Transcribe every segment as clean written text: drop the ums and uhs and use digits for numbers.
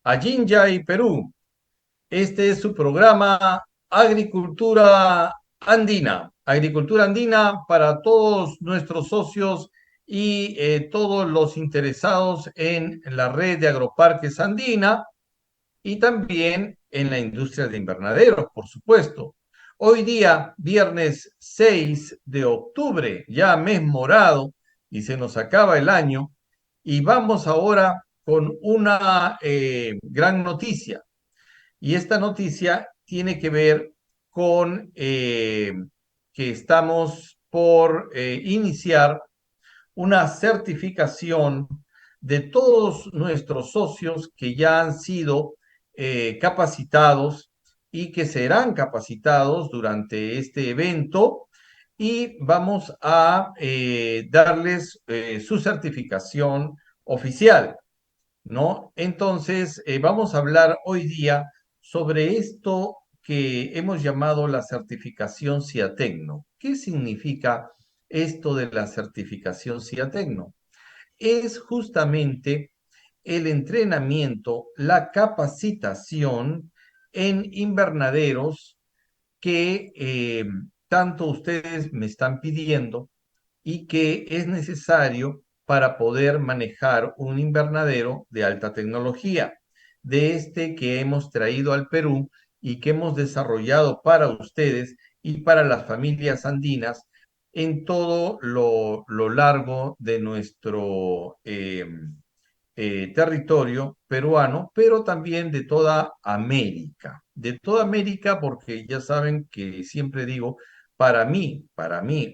Ayinjay, Perú. Este es su programa Agricultura Andina. Agricultura Andina para todos nuestros socios y todos los interesados en la red de agroparques andina y también en la industria de invernaderos, por supuesto. Hoy día, viernes 6 de octubre, ya mes morado, y se nos acaba el año, y vamos ahora con una gran noticia. Y esta noticia tiene que ver con que estamos por iniciar una certificación de todos nuestros socios que ya han sido capacitados y que serán capacitados durante este evento y vamos a darles su certificación oficial, ¿no? Entonces, vamos a hablar hoy día sobre esto que hemos llamado la certificación CIATECNO. ¿Qué significa esto de la certificación CIATECNO? Es justamente el entrenamiento, la capacitación en invernaderos que tanto ustedes me están pidiendo y que es necesario para poder manejar un invernadero de alta tecnología, de este que hemos traído al Perú y que hemos desarrollado para ustedes y para las familias andinas en todo lo largo de nuestro territorio peruano, pero también de toda América, porque ya saben que siempre digo, para mí,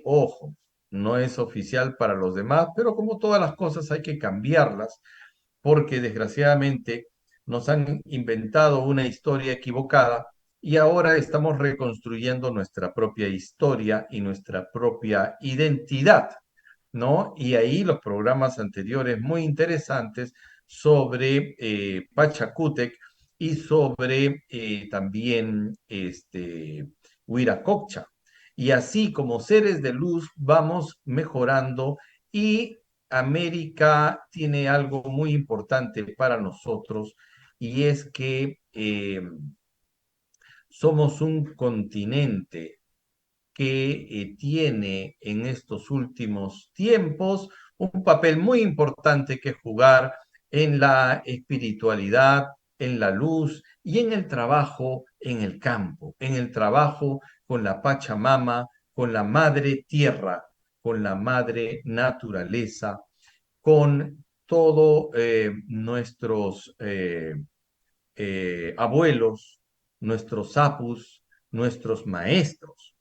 ojo, no es oficial para los demás, pero como todas las cosas hay que cambiarlas, porque desgraciadamente nos han inventado una historia equivocada y ahora estamos reconstruyendo nuestra propia historia y nuestra propia identidad, ¿no? Y ahí los programas anteriores muy interesantes sobre Pachacútec y sobre también Huiracocha. Y así como seres de luz vamos mejorando y América tiene algo muy importante para nosotros y es que somos un continente que tiene en estos últimos tiempos un papel muy importante que jugar en la espiritualidad, en la luz y en el trabajo en el campo, en el trabajo con la Pachamama, con la madre tierra, con la madre naturaleza, con todos nuestros abuelos, nuestros apus, nuestros maestros.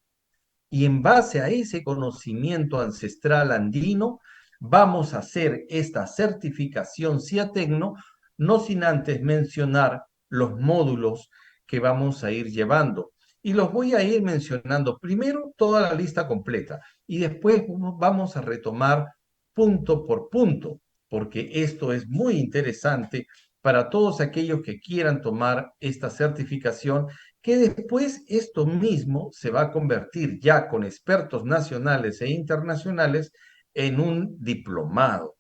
Y en base a ese conocimiento ancestral andino, vamos a hacer esta certificación CIATECNO, no sin antes mencionar los módulos que vamos a ir llevando. Y los voy a ir mencionando primero toda la lista completa y después vamos a retomar punto por punto, porque esto es muy interesante para todos aquellos que quieran tomar esta certificación, que después esto mismo se va a convertir ya con expertos nacionales e internacionales en un diplomado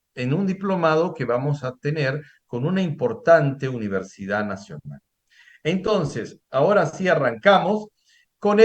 que vamos a tener con una importante universidad nacional. Entonces, ahora sí arrancamos con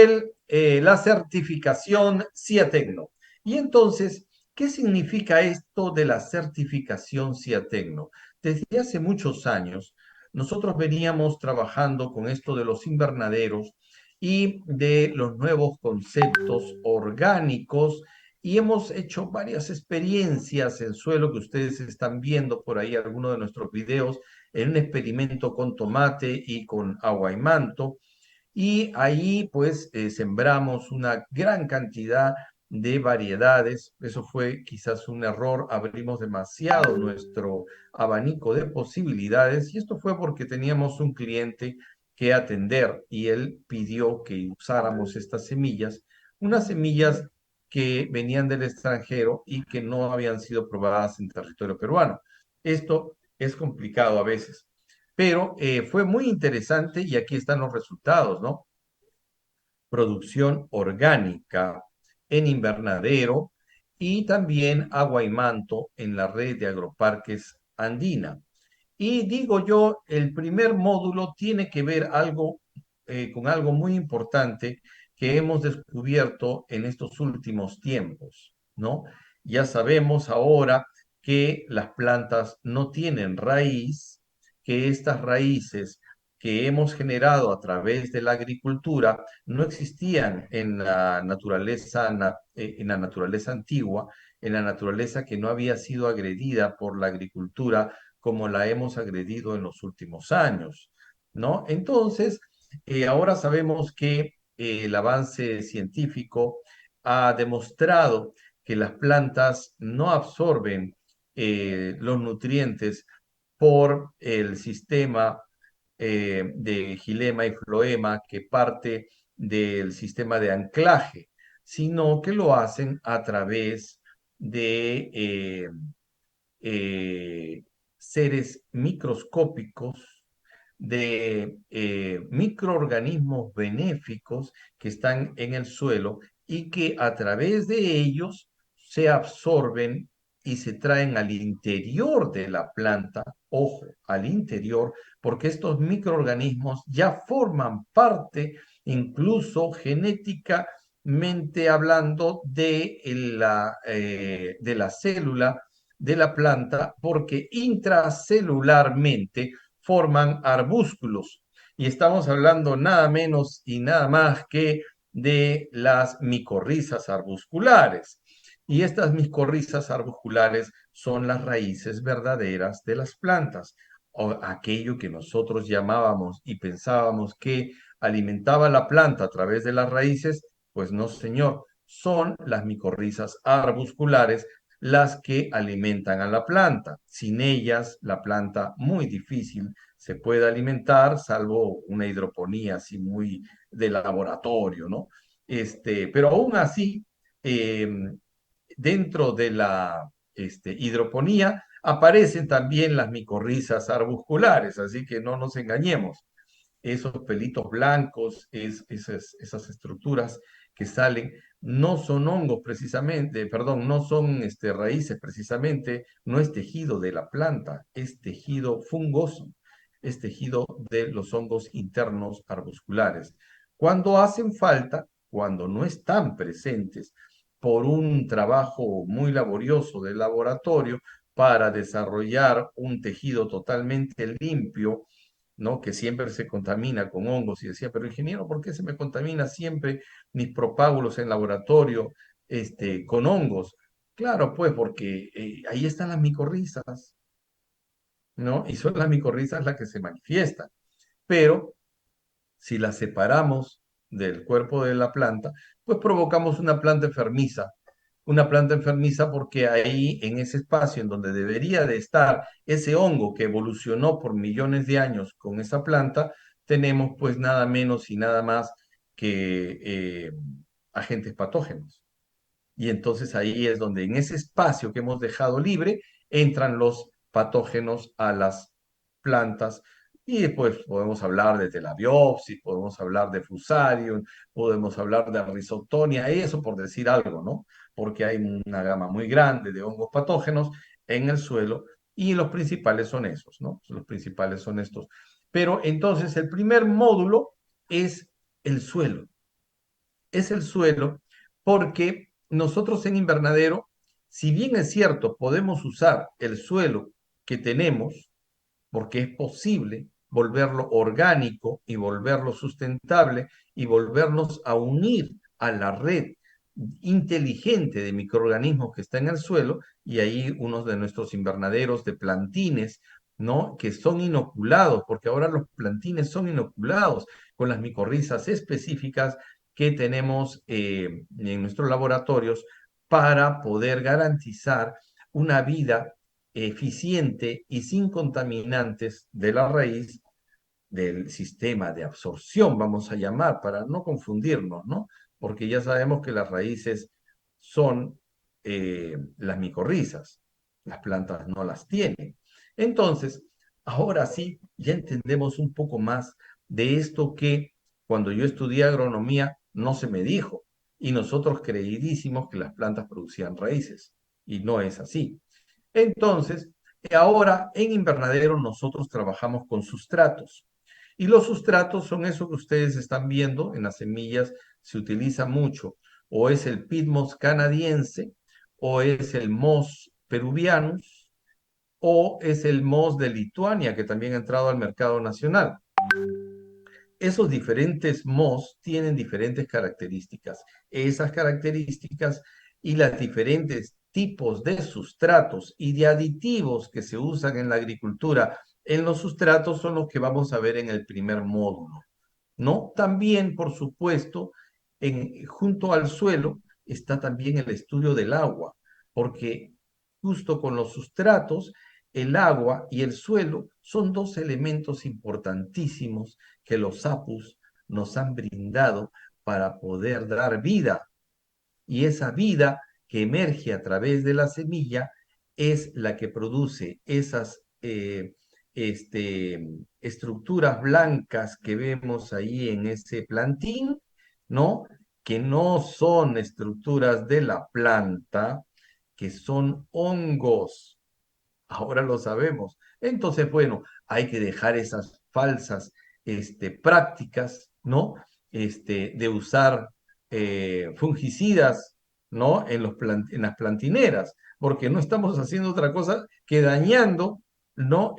la certificación CIATECNO. Y entonces, ¿qué significa esto de la certificación CIATECNO? Desde hace muchos años, nosotros veníamos trabajando con esto de los invernaderos y de los nuevos conceptos orgánicos y hemos hecho varias experiencias en suelo que ustedes están viendo por ahí, algunos de nuestros videos, en un experimento con tomate y con agua y manto. Y ahí pues sembramos una gran cantidad de variedades. Eso fue quizás un error, abrimos demasiado nuestro abanico de posibilidades y esto fue porque teníamos un cliente que atender y él pidió que usáramos estas semillas, unas semillas que venían del extranjero y que no habían sido probadas en territorio peruano. Esto es complicado a veces, pero fue muy interesante y aquí están los resultados, ¿no? Producción orgánica en invernadero y también agua y manto en la red de agroparques andina. Y digo yo, el primer módulo tiene que ver con algo muy importante que hemos descubierto en estos últimos tiempos, ¿no? Ya sabemos ahora que las plantas no tienen raíz, que estas raíces que hemos generado a través de la agricultura no existían en la naturaleza antigua, en la naturaleza que no había sido agredida por la agricultura como la hemos agredido en los últimos años, ¿no? Entonces, ahora sabemos que el avance científico ha demostrado que las plantas no absorben los nutrientes por el sistema de xilema y floema que parte del sistema de anclaje, sino que lo hacen a través de seres microscópicos, de microorganismos benéficos que están en el suelo y que a través de ellos se absorben y se traen al interior de la planta, ojo, al interior, porque estos microorganismos ya forman parte, incluso genéticamente hablando, de la célula de la planta, porque intracelularmente forman arbúsculos. Y estamos hablando nada menos y nada más que de las micorrizas arbusculares. Y estas micorrizas arbusculares son las raíces verdaderas de las plantas, o aquello que nosotros llamábamos y pensábamos que alimentaba la planta a través de las raíces, pues no, señor, son las micorrizas arbusculares las que alimentan a la planta. Sin ellas, la planta muy difícil se puede alimentar, salvo una hidroponía así muy de laboratorio, ¿no? Pero aún así, eh, dentro de la hidroponía aparecen también las micorrizas arbusculares, así que no nos engañemos. Esos pelitos blancos, esas estructuras que salen, no son hongos precisamente, perdón, no son raíces precisamente, no es tejido de la planta, es tejido fungoso, es tejido de los hongos internos arbusculares. Cuando hacen falta, cuando no están presentes por un trabajo muy laborioso del laboratorio para desarrollar un tejido totalmente limpio, ¿no? Que siempre se contamina con hongos y decía, pero ingeniero, ¿por qué se me contamina siempre mis propágulos en laboratorio con hongos? Claro, pues porque ahí están las micorrizas, ¿no? Y son las micorrizas las que se manifiestan. Pero si las separamos del cuerpo de la planta, pues provocamos una planta enfermiza porque ahí en ese espacio en donde debería de estar ese hongo que evolucionó por millones de años con esa planta, tenemos pues nada menos y nada más que agentes patógenos. Y entonces ahí es donde en ese espacio que hemos dejado libre entran los patógenos a las plantas. Y después podemos hablar de telabiopsis, podemos hablar de fusarium, podemos hablar de rhizoctonia, eso por decir algo, ¿no? Porque hay una gama muy grande de hongos patógenos en el suelo y los principales son esos, ¿no? Los principales son estos. Pero entonces el primer módulo es el suelo, es el suelo, porque nosotros en invernadero, si bien es cierto, podemos usar el suelo que tenemos, porque es posible volverlo orgánico y volverlo sustentable y volvernos a unir a la red inteligente de microorganismos que está en el suelo y ahí unos de nuestros invernaderos de plantines, ¿no? Que son inoculados, porque ahora los plantines son inoculados con las micorrizas específicas que tenemos en nuestros laboratorios para poder garantizar una vida eficiente y sin contaminantes de la raíz del sistema de absorción, vamos a llamar, para no confundirnos, ¿no? Porque ya sabemos que las raíces son las micorrizas, las plantas no las tienen. Entonces, ahora sí, ya entendemos un poco más de esto que cuando yo estudié agronomía no se me dijo, y nosotros creidísimos que las plantas producían raíces, y no es así. Entonces, ahora en invernadero nosotros trabajamos con sustratos. Y los sustratos son eso que ustedes están viendo en las semillas, se utiliza mucho. O es el Pitmoss canadiense, o es el Moss peruvianus, o es el Moss de Lituania, que también ha entrado al mercado nacional. Esos diferentes MOS tienen diferentes características. Esas características y las diferentes tipos de sustratos y de aditivos que se usan en la agricultura en los sustratos son los que vamos a ver en el primer módulo, ¿no? También, por supuesto, junto al suelo está también el estudio del agua, porque justo con los sustratos, el agua y el suelo son dos elementos importantísimos que los apus nos han brindado para poder dar vida. Y esa vida que emerge a través de la semilla es la que produce esas estructuras blancas que vemos ahí en ese plantín, ¿no? Que no son estructuras de la planta, que son hongos. Ahora lo sabemos. Entonces, bueno, hay que dejar esas falsas prácticas, ¿no? De usar fungicidas, ¿no? En las plantineras, porque no estamos haciendo otra cosa que dañando, ¿no?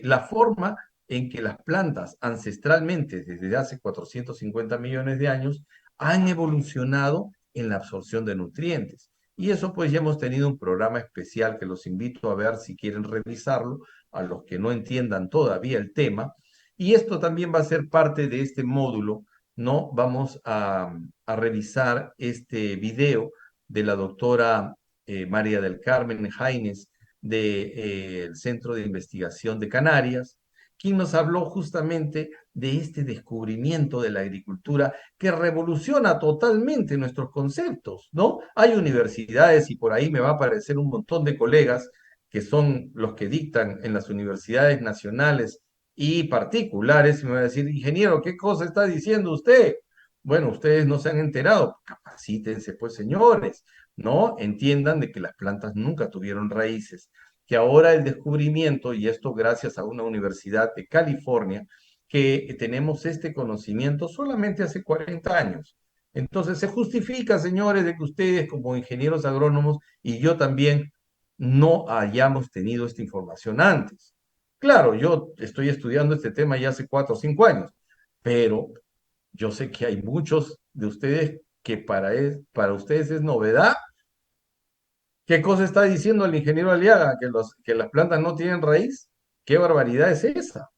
La forma en que las plantas ancestralmente, desde hace 450 millones de años, han evolucionado en la absorción de nutrientes. Y eso pues ya hemos tenido un programa especial que los invito a ver si quieren revisarlo, a los que no entiendan todavía el tema. Y esto también va a ser parte de este módulo, ¿no? Vamos a revisar este video de la doctora María del Carmen Jaines del Centro de Investigación de Canarias, quien nos habló justamente de este descubrimiento de la agricultura que revoluciona totalmente nuestros conceptos, ¿no? Hay universidades y por ahí me va a aparecer un montón de colegas que son los que dictan en las universidades nacionales y particulares y me va a decir, ingeniero, ¿qué cosa está diciendo usted? Bueno, ustedes no se han enterado, capacítense pues señores, ¿no? Entiendan de que las plantas nunca tuvieron raíces, que ahora el descubrimiento, y esto gracias a una universidad de California, que tenemos este conocimiento solamente hace 40 años. Entonces se justifica, señores, de que ustedes como ingenieros agrónomos y yo también no hayamos tenido esta información antes. Claro, yo estoy estudiando este tema ya hace 4 o 5 años, pero yo sé que hay muchos de ustedes que para ustedes es novedad. ¿Qué cosa está diciendo el ingeniero Aliaga? ¿Que las plantas no tienen raíz? ¿Qué barbaridad es esa?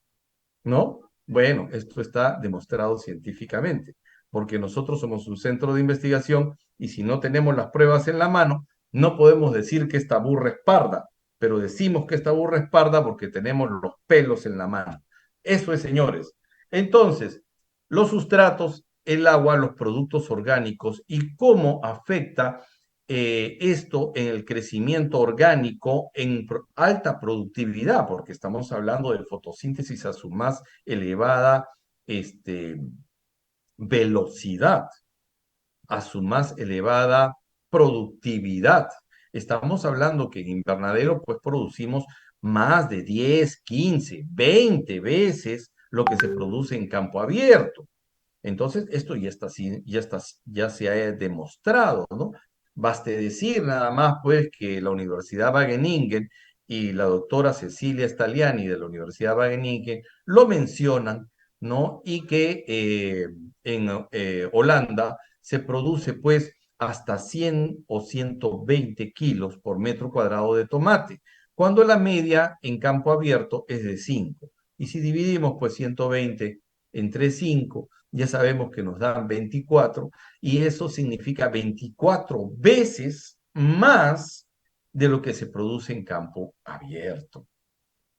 ¿No? Bueno, esto está demostrado científicamente, porque nosotros somos un centro de investigación y si no tenemos las pruebas en la mano, no podemos decir que esta burra es parda, pero decimos que esta burra es parda porque tenemos los pelos en la mano. Eso es, señores. Entonces, los sustratos, el agua, los productos orgánicos y cómo afecta esto en el crecimiento orgánico en alta productividad, porque estamos hablando de fotosíntesis a su más elevada este, velocidad, a su más elevada productividad. Estamos hablando que en invernadero pues producimos más de 10, 15, 20 veces lo que se produce en campo abierto. Entonces, esto ya se ha demostrado, ¿no? Baste decir nada más, pues, que la Universidad Wageningen y la doctora Cecilia Staliani de la Universidad Wageningen lo mencionan, ¿no? Y que en Holanda se produce, pues, hasta 100 o 120 kilos por metro cuadrado de tomate, cuando la media en campo abierto es de 5. Y si dividimos, pues, 120 entre 5 ya sabemos que nos dan 24 y eso significa 24 veces más de lo que se produce en campo abierto.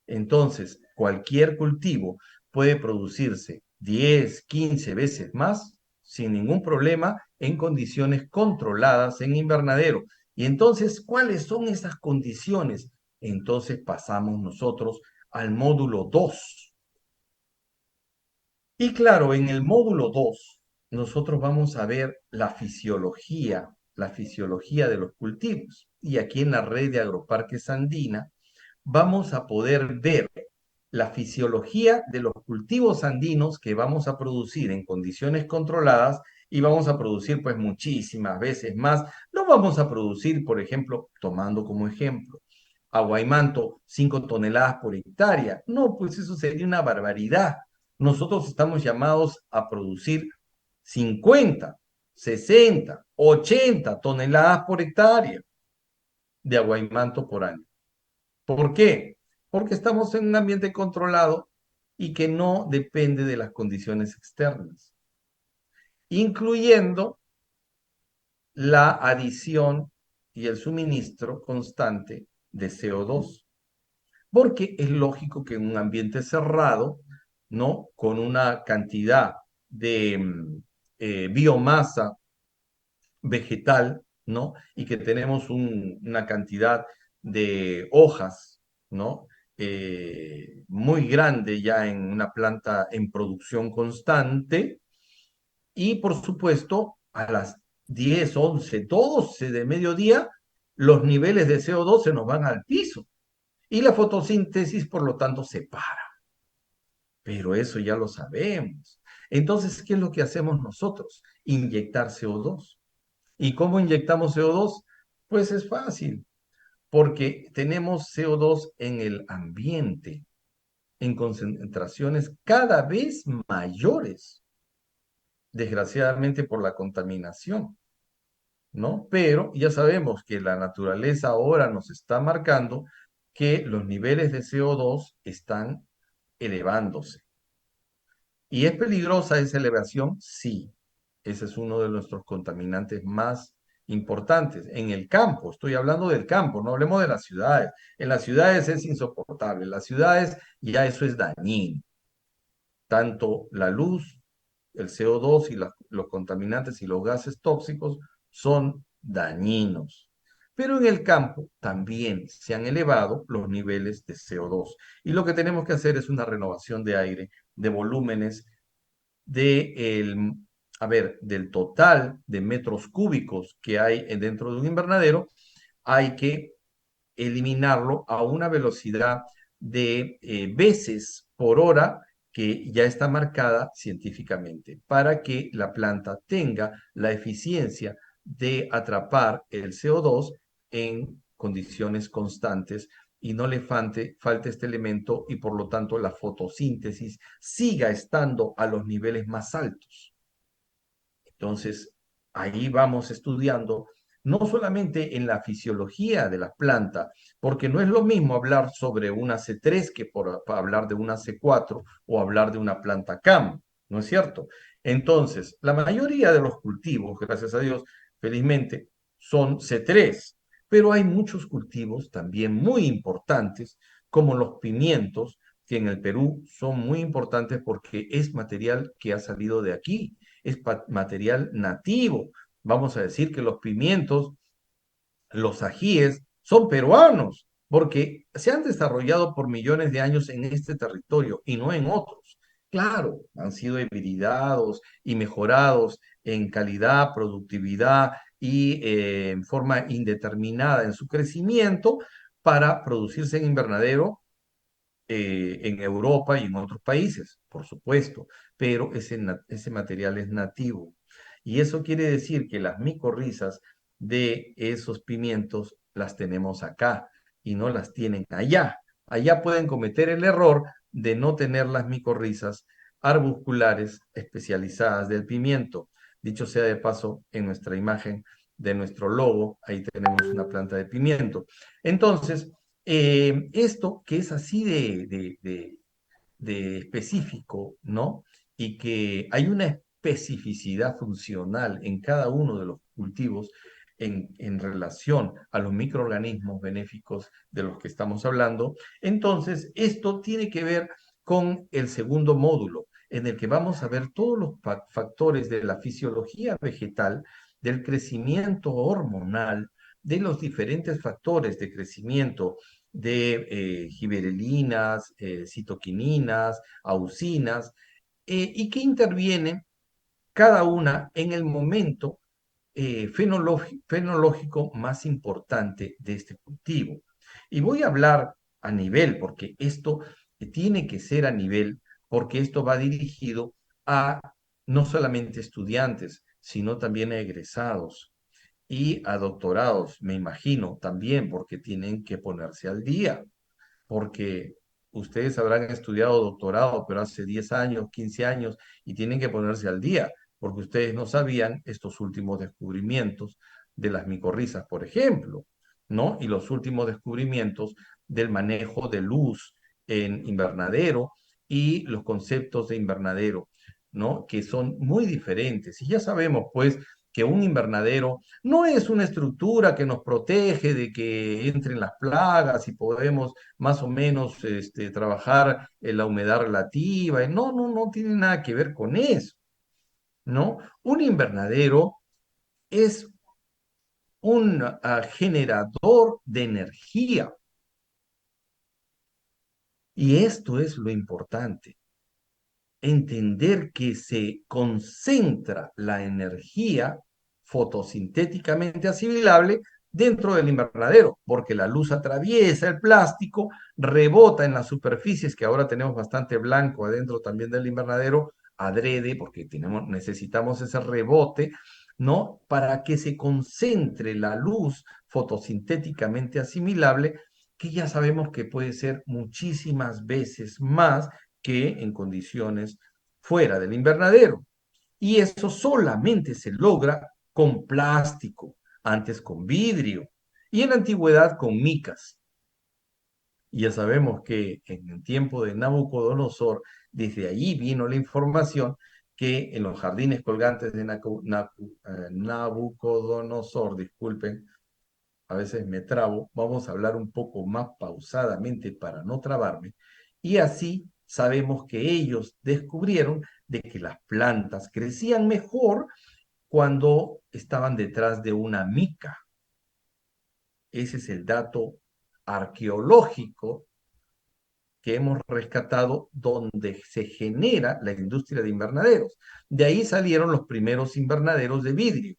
Entonces, cualquier cultivo puede producirse 10, 15 veces más sin ningún problema en condiciones controladas en invernadero. Y entonces, ¿cuáles son esas condiciones? Entonces pasamos nosotros al módulo 2. Y claro, en el módulo 2 nosotros vamos a ver la fisiología de los cultivos. Y aquí en la red de agroparques andina vamos a poder ver la fisiología de los cultivos andinos que vamos a producir en condiciones controladas y vamos a producir pues muchísimas veces más. No vamos a producir, por ejemplo, tomando como ejemplo, Aguaymanto, 5 toneladas por hectárea. No, pues eso sería una barbaridad. Nosotros estamos llamados a producir 50, 60, 80 toneladas por hectárea de aguaymanto por año. ¿Por qué? Porque estamos en un ambiente controlado y que no depende de las condiciones externas, incluyendo la adición y el suministro constante de CO2. Porque es lógico que en un ambiente cerrado, ¿no? Con una cantidad de biomasa vegetal, ¿no? Y que tenemos una cantidad de hojas, ¿no? Muy grande ya en una planta en producción constante y por supuesto a las 10, 11, 12 de mediodía los niveles de CO2 se nos van al piso y la fotosíntesis por lo tanto se para. Pero eso ya lo sabemos. Entonces, ¿qué es lo que hacemos nosotros? Inyectar CO2. ¿Y cómo inyectamos CO2? Pues es fácil, porque tenemos CO2 en el ambiente, en concentraciones cada vez mayores, desgraciadamente por la contaminación, ¿no? Pero ya sabemos que la naturaleza ahora nos está marcando que los niveles de CO2 están elevándose. ¿Y es peligrosa esa elevación? Sí. Ese es uno de nuestros contaminantes más importantes. En el campo, estoy hablando del campo, no hablemos de las ciudades. En las ciudades es insoportable. En las ciudades ya eso es dañino. Tanto la luz, el CO2 y los contaminantes y los gases tóxicos son dañinos. Pero en el campo también se han elevado los niveles de CO2. Y lo que tenemos que hacer es una renovación de aire, de volúmenes del total de metros cúbicos que hay dentro de un invernadero, hay que eliminarlo a una velocidad de veces por hora que ya está marcada científicamente para que la planta tenga la eficiencia de atrapar el CO2 en condiciones constantes y no le falte este elemento y por lo tanto la fotosíntesis siga estando a los niveles más altos. Entonces, ahí vamos estudiando no solamente en la fisiología de la planta, porque no es lo mismo hablar sobre una C3 que para hablar de una C4 o hablar de una planta CAM, ¿no es cierto? Entonces, la mayoría de los cultivos, gracias a Dios, felizmente, son C3, pero hay muchos cultivos también muy importantes, como los pimientos, que en el Perú son muy importantes porque es material que ha salido de aquí, es material nativo. Vamos a decir que los pimientos, los ajíes, son peruanos, porque se han desarrollado por millones de años en este territorio y no en otros. Claro, han sido hibridados y mejorados en calidad, productividad y en forma indeterminada en su crecimiento para producirse en invernadero en Europa y en otros países, por supuesto, pero ese material es nativo. Y eso quiere decir que las micorrizas de esos pimientos las tenemos acá y no las tienen allá. Allá pueden cometer el error de no tener las micorrizas arbusculares especializadas del pimiento. Dicho sea de paso, en nuestra imagen de nuestro logo, ahí tenemos una planta de pimiento. Entonces, esto que es así de específico, ¿no? y que hay una especificidad funcional en cada uno de los cultivos en relación a los microorganismos benéficos de los que estamos hablando, entonces esto tiene que ver con el segundo módulo, en el que vamos a ver todos los factores de la fisiología vegetal, del crecimiento hormonal, de los diferentes factores de crecimiento de giberelinas, citoquininas, auxinas, y que intervienen cada una en el momento fenológico más importante de este cultivo. Y voy a hablar a nivel, porque esto tiene que ser a nivel, porque esto va dirigido a no solamente estudiantes, sino también a egresados y a doctorados, me imagino también, porque tienen que ponerse al día, porque ustedes habrán estudiado doctorado, pero hace 10 años, 15 años, y tienen que ponerse al día, porque ustedes no sabían estos últimos descubrimientos de las micorrizas, por ejemplo, ¿no? Y los últimos descubrimientos del manejo de luz en invernadero y los conceptos de invernadero, ¿no? Que son muy diferentes. Y ya sabemos, pues, que un invernadero no es una estructura que nos protege de que entren las plagas y podemos más o menos trabajar en la humedad relativa. No, no, no tiene nada que ver con eso, ¿no? Un invernadero es un generador de energía y esto es lo importante, entender que se concentra la energía fotosintéticamente asimilable dentro del invernadero, porque la luz atraviesa el plástico, rebota en las superficies, que ahora tenemos bastante blanco adentro también del invernadero, adrede, porque necesitamos ese rebote, ¿no? Para que se concentre la luz fotosintéticamente asimilable, que ya sabemos que puede ser muchísimas veces más que en condiciones fuera del invernadero. Y eso solamente se logra con plástico, antes con vidrio y en la antigüedad con micas. Y ya sabemos que en el tiempo de Nabucodonosor, desde allí vino la información que en los jardines colgantes de Nabucodonosor, disculpen, a veces me trabo, vamos a hablar un poco más pausadamente para no trabarme, y así sabemos que ellos descubrieron de que las plantas crecían mejor cuando estaban detrás de una mica. Ese es el dato arqueológico que hemos rescatado donde se genera la industria de invernaderos. De ahí salieron los primeros invernaderos de vidrio.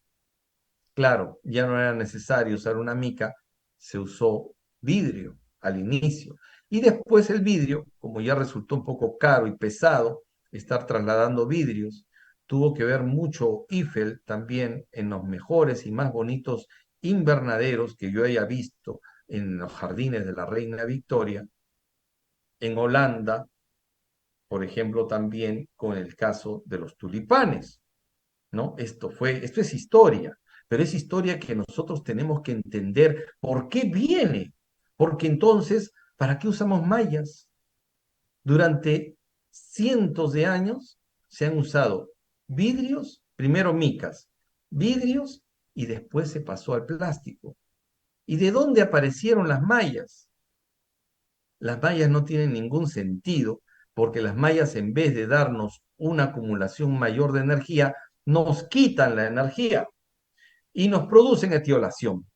Claro, ya no era necesario usar una mica, se usó vidrio al inicio. Y después el vidrio, como ya resultó un poco caro y pesado estar trasladando vidrios, tuvo que ver mucho Eiffel también en los mejores y más bonitos invernaderos que yo haya visto en los jardines de la Reina Victoria, en Holanda, por ejemplo, también con el caso de los tulipanes. ¿No? Esto es historia, pero es historia que nosotros tenemos que entender por qué viene, porque entonces, ¿para qué usamos mallas? Durante cientos de años se han usado vidrios, primero micas, vidrios y después se pasó al plástico. ¿Y de dónde aparecieron las mallas? Las mallas no tienen ningún sentido porque las mallas en vez de darnos una acumulación mayor de energía, nos quitan la energía y nos producen etiolación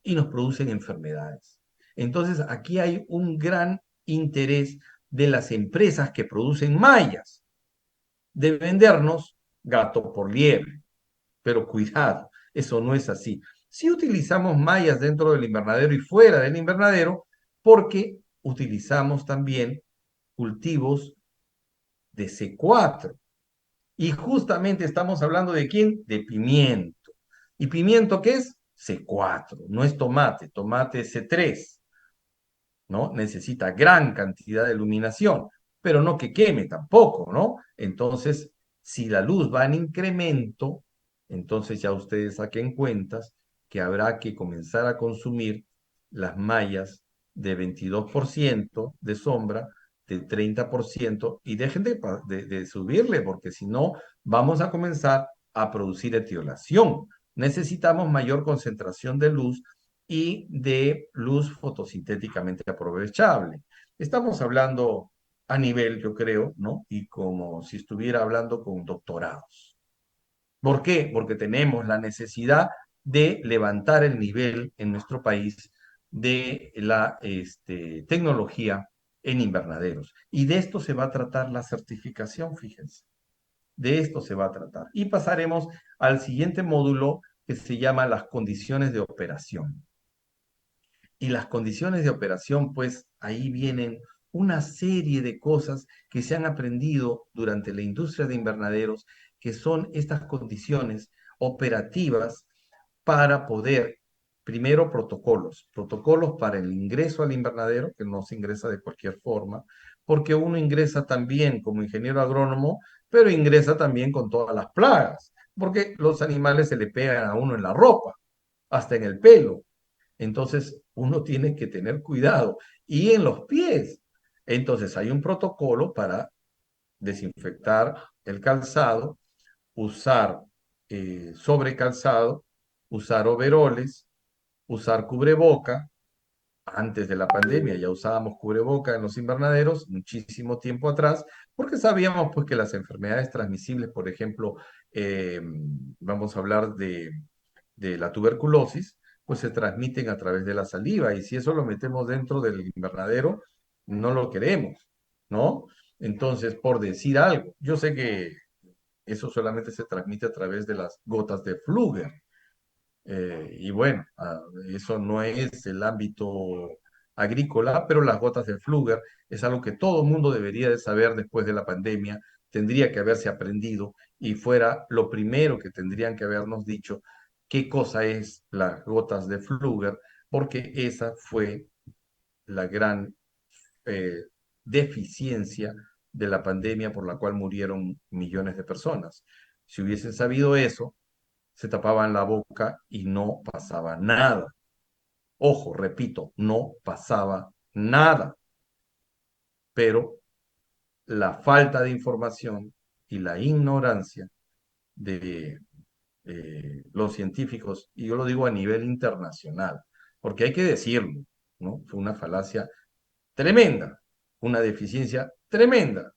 y nos producen enfermedades. Entonces, aquí hay un gran interés de las empresas que producen mallas de vendernos gato por liebre. Pero cuidado, eso no es así. Si utilizamos mallas dentro del invernadero y fuera del invernadero, porque utilizamos también cultivos de C4. Y justamente estamos hablando de quién? De pimiento. ¿Y pimiento qué es? C4, no es tomate, tomate es C3, ¿no? Necesita gran cantidad de iluminación, pero no que queme tampoco, ¿no? Entonces, si la luz va en incremento, entonces ya ustedes saquen cuentas que habrá que comenzar a consumir las mallas de 22% de sombra del 30% y dejen de subirle, porque si no, vamos a comenzar a producir etiolación. Necesitamos mayor concentración de luz y de luz fotosintéticamente aprovechable. Estamos hablando a nivel, yo creo, ¿no? Y como si estuviera hablando con doctorados. ¿Por qué? Porque tenemos la necesidad de levantar el nivel en nuestro país de la tecnología en invernaderos. Y de esto se va a tratar la certificación, fíjense. De esto se va a tratar. Y pasaremos al siguiente módulo que se llama las condiciones de operación. Y las condiciones de operación, pues ahí vienen una serie de cosas que se han aprendido durante la industria de invernaderos, que son estas condiciones operativas para poder, primero, protocolos para el ingreso al invernadero, que no se ingresa de cualquier forma, porque uno ingresa también como ingeniero agrónomo, pero ingresa también con todas las plagas, porque los animales se le pegan a uno en la ropa, hasta en el pelo. Entonces, uno tiene que tener cuidado. Y en los pies. Entonces, hay un protocolo para desinfectar el calzado, usar sobrecalzado, usar overoles, usar cubreboca. Antes de la pandemia ya usábamos cubreboca en los invernaderos, muchísimo tiempo atrás, porque sabíamos pues que las enfermedades transmisibles, por ejemplo, eh, vamos a hablar de la tuberculosis, pues se transmiten a través de la saliva y si eso lo metemos dentro del invernadero, no lo queremos, ¿no? Entonces, por decir algo, yo sé que eso solamente se transmite a través de las gotas de Fluger. Y bueno, eso no es el ámbito agrícola, pero las gotas de Fluger es algo que todo el mundo debería de saber después de la pandemia, tendría que haberse aprendido y fuera lo primero que tendrían que habernos dicho qué cosa es las gotas de Fluger, porque esa fue la gran eh, deficiencia de la pandemia por la cual murieron millones de personas. Si hubiesen sabido eso, se tapaban la boca y no pasaba nada. Ojo, repito, no pasaba nada, pero la falta de información y la ignorancia de los científicos, y yo lo digo a nivel internacional, porque hay que decirlo, ¿no? Fue una falacia tremenda, una deficiencia tremenda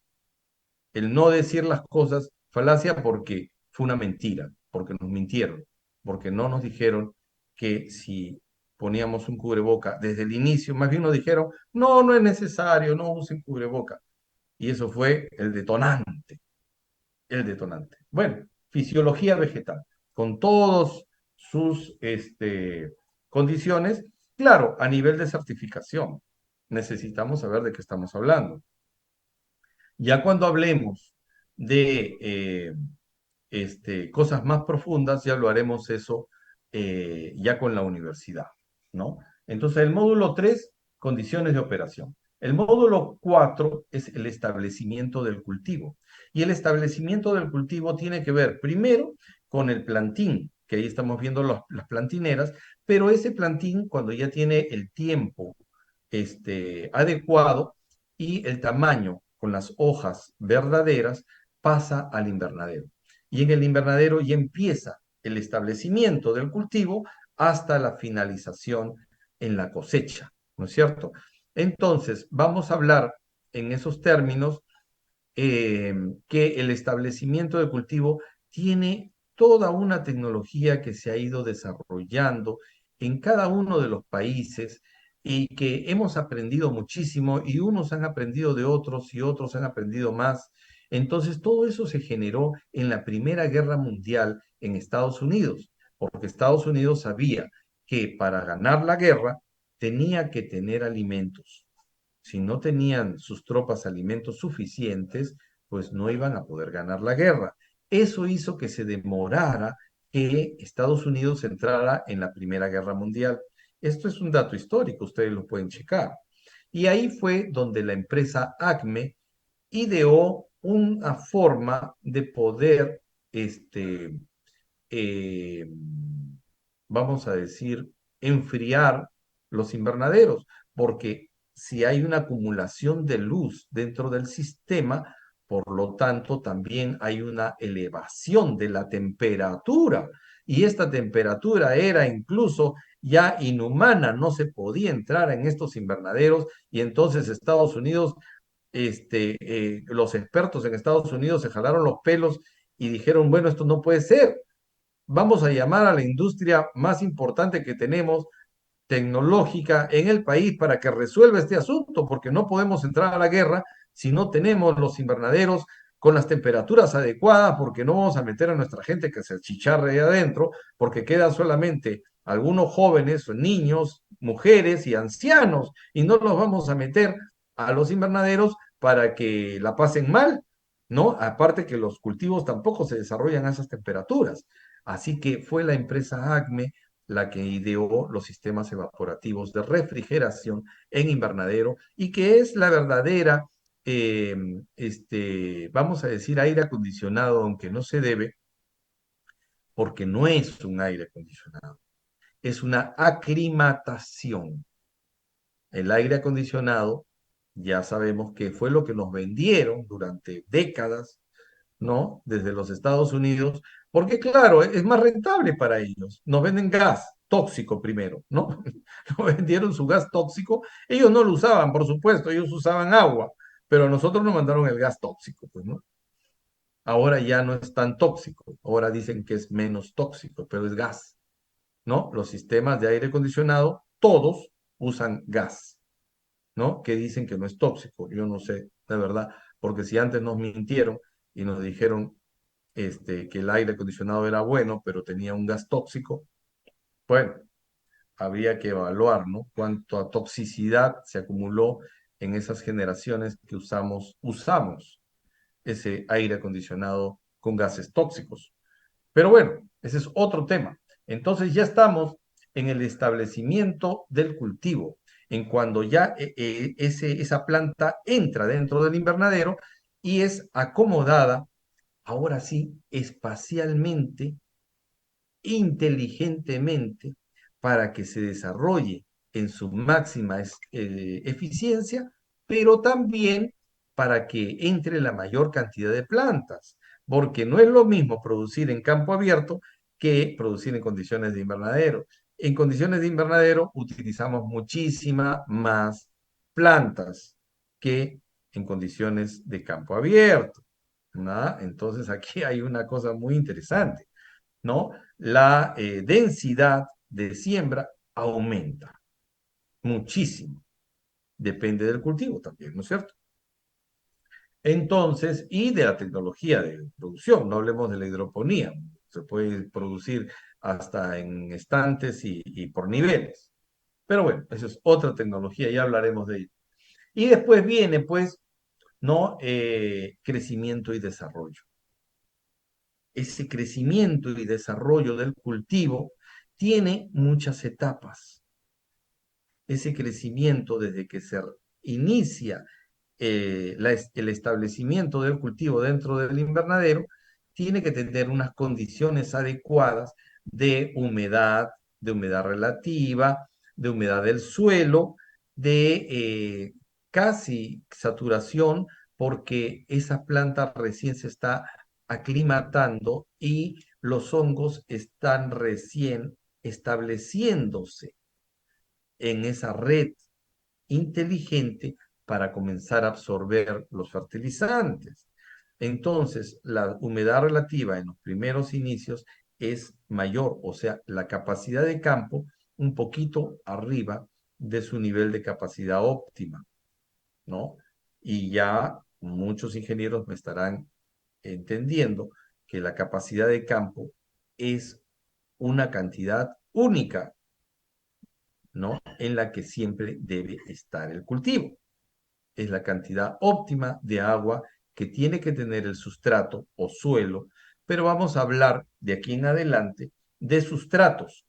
el no decir las cosas, falacia porque fue una mentira, porque nos mintieron, porque no nos dijeron que si poníamos un cubreboca desde el inicio, más bien nos dijeron, no, no es necesario, no usen cubreboca. Y eso fue el detonante, el detonante. Bueno, fisiología vegetal, con todos sus condiciones, claro, a nivel de certificación, necesitamos saber de qué estamos hablando. Ya cuando hablemos de cosas más profundas, ya lo haremos eso ya con la universidad, ¿no? Entonces, el módulo 3, condiciones de operación. El módulo 4 es el establecimiento del cultivo. Y el establecimiento del cultivo tiene que ver primero con el plantín, que ahí estamos viendo las plantineras, pero ese plantín, cuando ya tiene el tiempo adecuado y el tamaño con las hojas verdaderas, pasa al invernadero y en el invernadero ya empieza el establecimiento del cultivo hasta la finalización en la cosecha, ¿no es cierto? Entonces, vamos a hablar en esos términos eh, que el establecimiento de cultivo tiene toda una tecnología que se ha ido desarrollando en cada uno de los países y que hemos aprendido muchísimo y unos han aprendido de otros y otros han aprendido más. Entonces, todo eso se generó en la Primera Guerra Mundial en Estados Unidos, porque Estados Unidos sabía que para ganar la guerra tenía que tener alimentos. Si no tenían sus tropas alimentos suficientes, pues no iban a poder ganar la guerra. Eso hizo que se demorara que Estados Unidos entrara en la Primera Guerra Mundial. Esto es un dato histórico, ustedes lo pueden checar. Y ahí fue donde la empresa Acme ideó una forma de poder, eh, vamos a decir, enfriar los invernaderos, porque si hay una acumulación de luz dentro del sistema, por lo tanto también hay una elevación de la temperatura. Y esta temperatura era incluso ya inhumana, no se podía entrar en estos invernaderos y entonces Estados Unidos, los expertos en Estados Unidos se jalaron los pelos y dijeron, bueno, esto no puede ser. Vamos a llamar a la industria más importante que tenemos tecnológica en el país para que resuelva este asunto, porque no podemos entrar a la guerra si no tenemos los invernaderos con las temperaturas adecuadas, porque no vamos a meter a nuestra gente que se achicharre ahí adentro, porque quedan solamente algunos jóvenes, niños, mujeres y ancianos, y no los vamos a meter a los invernaderos para que la pasen mal, ¿no? Aparte que los cultivos tampoco se desarrollan a esas temperaturas. Así que fue la empresa ACME la que ideó los sistemas evaporativos de refrigeración en invernadero y que es la verdadera, vamos a decir, aire acondicionado, aunque no se debe, porque no es un aire acondicionado, es una aclimatación. El aire acondicionado, ya sabemos que fue lo que nos vendieron durante décadas, ¿no? Desde los Estados Unidos, porque claro, es más rentable para ellos. Nos venden gas tóxico primero, ¿no? Nos vendieron su gas tóxico. Ellos no lo usaban, por supuesto, ellos usaban agua, pero a nosotros nos mandaron el gas tóxico, pues, ¿no? Ahora ya no es tan tóxico, ahora dicen que es menos tóxico, pero es gas, ¿no? Los sistemas de aire acondicionado, todos usan gas, ¿no? Que dicen que no es tóxico. Yo no sé, de verdad, porque si antes nos mintieron y nos dijeron que el aire acondicionado era bueno, pero tenía un gas tóxico, bueno, habría que evaluar, ¿no? Cuánta toxicidad se acumuló en esas generaciones que usamos ese aire acondicionado con gases tóxicos. Pero bueno, ese es otro tema. Entonces ya estamos en el establecimiento del cultivo, en cuando ya esa planta entra dentro del invernadero y es acomodada, ahora sí, espacialmente, inteligentemente, para que se desarrolle en su máxima eficiencia, pero también para que entre la mayor cantidad de plantas, porque no es lo mismo producir en campo abierto que producir en condiciones de invernadero. En condiciones de invernadero utilizamos muchísima más plantas que en condiciones de campo abierto, ¿no? Entonces aquí hay una cosa muy interesante, ¿no? La densidad de siembra aumenta muchísimo. Depende del cultivo también, ¿no es cierto? Entonces, y de la tecnología de producción, no hablemos de la hidroponía, se puede producir hasta en estantes y por niveles. Pero bueno, esa es otra tecnología, ya hablaremos de ello. Y después viene, pues, ¿no? Crecimiento y desarrollo. Ese crecimiento y desarrollo del cultivo tiene muchas etapas. Ese crecimiento desde que se inicia el establecimiento del cultivo dentro del invernadero, tiene que tener unas condiciones adecuadas de humedad relativa, de humedad del suelo, de casi saturación, porque esa planta recién se está aclimatando y los hongos están recién estableciéndose en esa red inteligente para comenzar a absorber los fertilizantes. Entonces, la humedad relativa en los primeros inicios es mayor, o sea, la capacidad de campo un poquito arriba de su nivel de capacidad óptima, ¿no? Y ya muchos ingenieros me estarán entendiendo que la capacidad de campo es una cantidad única, ¿no? En la que siempre debe estar el cultivo. Es la cantidad óptima de agua que tiene que tener el sustrato o suelo, pero vamos a hablar de aquí en adelante de sustratos,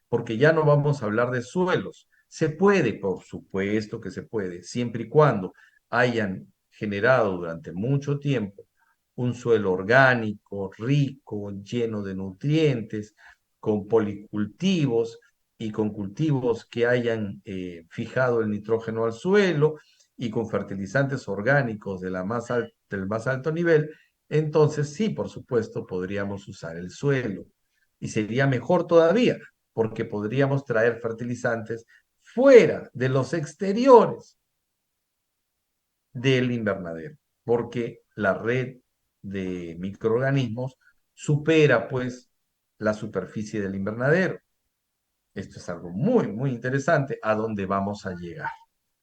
porque ya no vamos a hablar de suelos. Se puede, por supuesto que se puede, siempre y cuando hayan generado durante mucho tiempo un suelo orgánico, rico, lleno de nutrientes, con policultivos, y con cultivos que hayan fijado el nitrógeno al suelo y con fertilizantes orgánicos del más alto nivel, entonces sí, por supuesto, podríamos usar el suelo. Y sería mejor todavía, porque podríamos traer fertilizantes fuera de los exteriores del invernadero, porque la red de microorganismos supera pues la superficie del invernadero. Esto es algo muy, muy interesante a dónde vamos a llegar.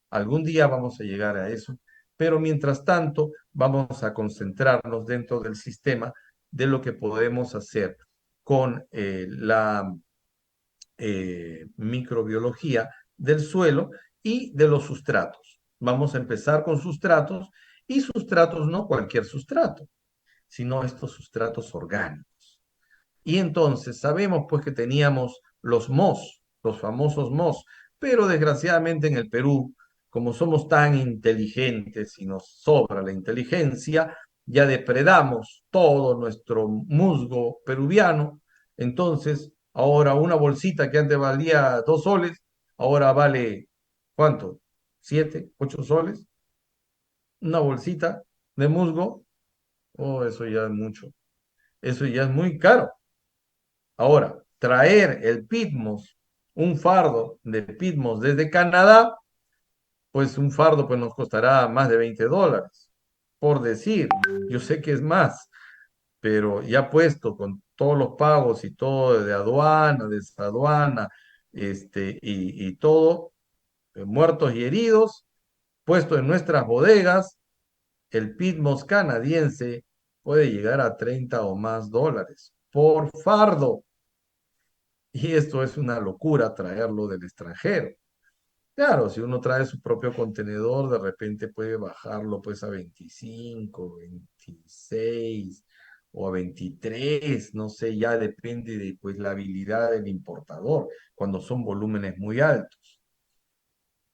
Algún día vamos a llegar a eso, pero mientras tanto vamos a concentrarnos dentro del sistema de lo que podemos hacer con la microbiología del suelo y de los sustratos. Vamos a empezar con sustratos y sustratos no cualquier sustrato, sino estos sustratos orgánicos. Y entonces sabemos pues que teníamos los MOS, los famosos MOS, pero desgraciadamente en el Perú, como somos tan inteligentes y nos sobra la inteligencia, ya depredamos todo nuestro musgo peruviano. Entonces, ahora una bolsita que antes valía 2 soles, ahora vale, ¿cuánto? 7, 8 soles. Una bolsita de musgo, oh, eso ya es mucho. Eso ya es muy caro. Ahora, traer el Pitmos, un fardo de Pitmos desde Canadá, pues un fardo pues nos costará más de $20, por decir. Yo sé que es más, pero ya puesto con todos los pagos y todo de aduana, desaduana, y todo, muertos y heridos, puesto en nuestras bodegas, el Pitmos canadiense puede llegar a 30 o más dólares por fardo. Y esto es una locura traerlo del extranjero. Claro, si uno trae su propio contenedor, de repente puede bajarlo pues a 25, 26 o a 23, no sé, ya depende de pues la habilidad del importador, cuando son volúmenes muy altos.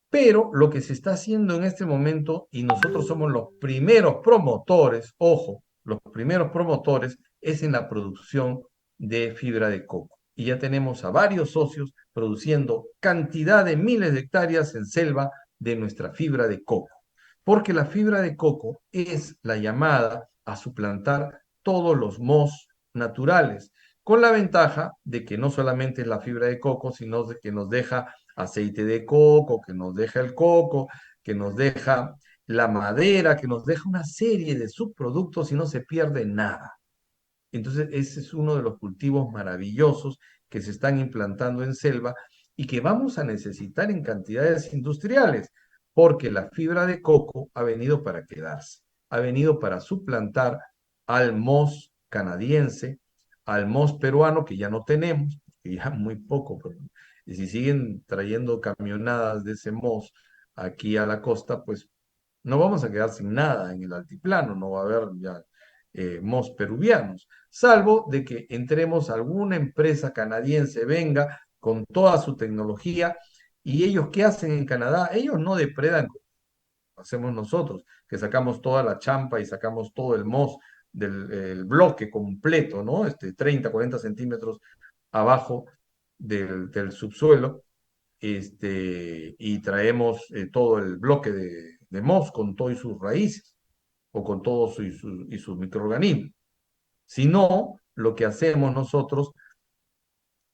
Pero lo que se está haciendo en este momento, y nosotros somos los primeros promotores, ojo, los primeros promotores, es en la producción de fibra de coco. Y ya tenemos a varios socios produciendo cantidad de miles de hectáreas en selva de nuestra fibra de coco. Porque la fibra de coco es la llamada a suplantar todos los mohos naturales, con la ventaja de que no solamente es la fibra de coco, sino de que nos deja aceite de coco, que nos deja el coco, que nos deja la madera, que nos deja una serie de subproductos y no se pierde nada. Entonces, ese es uno de los cultivos maravillosos que se están implantando en selva y que vamos a necesitar en cantidades industriales, porque la fibra de coco ha venido para quedarse, ha venido para suplantar al MOS canadiense, al MOS peruano, que ya no tenemos, que ya muy poco, pero y si siguen trayendo camionadas de ese MOS aquí a la costa, pues no vamos a quedar sin nada en el altiplano, no va a haber ya MOS peruvianos, salvo de que entremos a alguna empresa canadiense, venga con toda su tecnología, y ellos, ¿qué hacen en Canadá? Ellos no depredan como hacemos nosotros, que sacamos toda la champa y sacamos todo el MOS del el bloque completo, ¿no? 30, 40 centímetros abajo del subsuelo, y traemos todo el bloque de MOS con todas sus raíces o con todos y sus microorganismos. Si no, lo que hacemos nosotros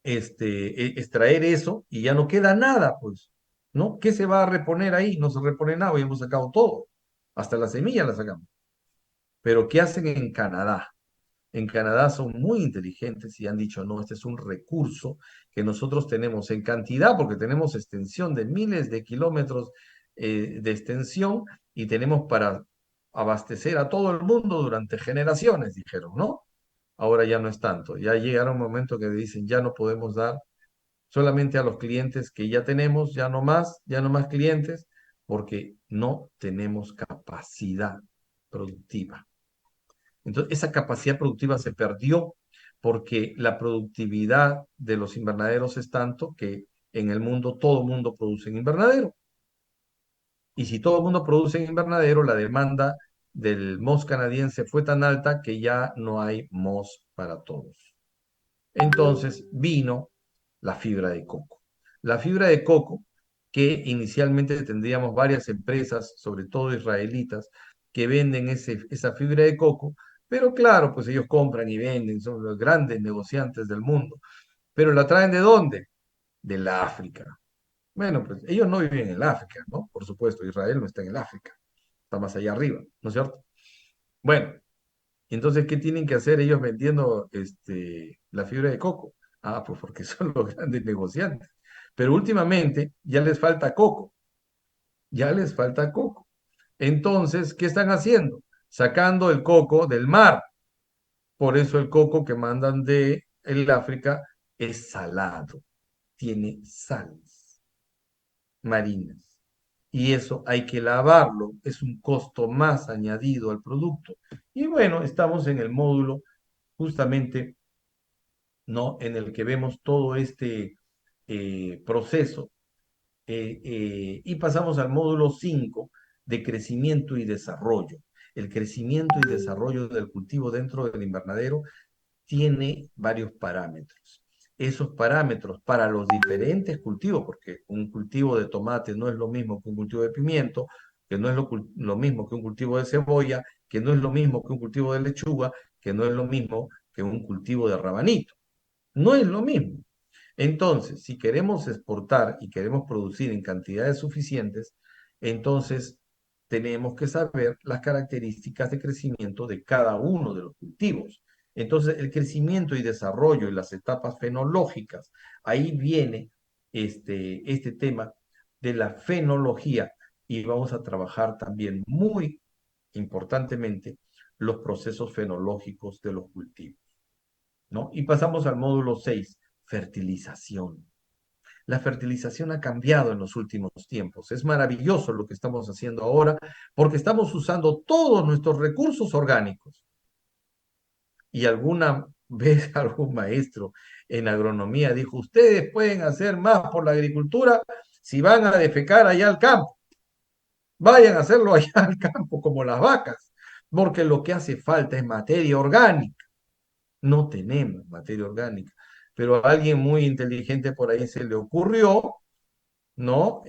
extraer eso y ya no queda nada, pues, ¿no? ¿Qué se va a reponer ahí? No se repone nada, ya hemos sacado todo. Hasta la semilla la sacamos. Pero ¿qué hacen en Canadá? En Canadá son muy inteligentes y han dicho, no, este es un recurso que nosotros tenemos en cantidad, porque tenemos extensión de miles de kilómetros de extensión y tenemos para abastecer a todo el mundo durante generaciones, dijeron, ¿no? Ahora ya no es tanto. Ya llegará un momento que dicen, ya no podemos dar solamente a los clientes que ya tenemos, ya no más clientes, porque no tenemos capacidad productiva. Entonces, esa capacidad productiva se perdió porque la productividad de los invernaderos es tanto que en el mundo todo el mundo produce en invernadero. Y si todo el mundo produce en invernadero, la demanda del MOS canadiense fue tan alta que ya no hay MOS para todos. Entonces vino la fibra de coco. La fibra de coco, que inicialmente tendríamos varias empresas, sobre todo israelitas, que venden esa fibra de coco, pero claro, pues ellos compran y venden, son los grandes negociantes del mundo. Pero ¿la traen de dónde? Del África. Bueno, pues ellos no viven en el África, ¿no? Por supuesto, Israel no está en el África, está más allá arriba, ¿no es cierto? Bueno, entonces, ¿qué tienen que hacer ellos vendiendo la fibra de coco? Ah, pues porque son los grandes negociantes. Pero últimamente ya les falta coco, ya les falta coco. Entonces, ¿qué están haciendo? Sacando el coco del mar. Por eso el coco que mandan de el África es salado, tiene sales marinas. Y eso hay que lavarlo, es un costo más añadido al producto. Y bueno, estamos en el módulo justamente, ¿no? En el que vemos todo este proceso. Y pasamos al módulo 5 de crecimiento y desarrollo. El crecimiento y desarrollo del cultivo dentro del invernadero tiene varios parámetros. Esos parámetros para los diferentes cultivos, porque un cultivo de tomate no es lo mismo que un cultivo de pimiento, que no es lo mismo que un cultivo de cebolla, que no es lo mismo que un cultivo de lechuga, que no es lo mismo que un cultivo de rabanito. No es lo mismo. Entonces, si queremos exportar y queremos producir en cantidades suficientes, entonces tenemos que saber las características de crecimiento de cada uno de los cultivos. Entonces, el crecimiento y desarrollo y las etapas fenológicas, ahí viene este tema de la fenología y vamos a trabajar también muy importantemente los procesos fenológicos de los cultivos, ¿no? Y pasamos al módulo 6, fertilización. La fertilización ha cambiado en los últimos tiempos. Es maravilloso lo que estamos haciendo ahora porque estamos usando todos nuestros recursos orgánicos. Y alguna vez algún maestro en agronomía dijo, ustedes pueden hacer más por la agricultura si van a defecar allá al campo. Vayan a hacerlo allá al campo como las vacas, porque lo que hace falta es materia orgánica. No tenemos materia orgánica, pero a alguien muy inteligente por ahí se le ocurrió, ¿no?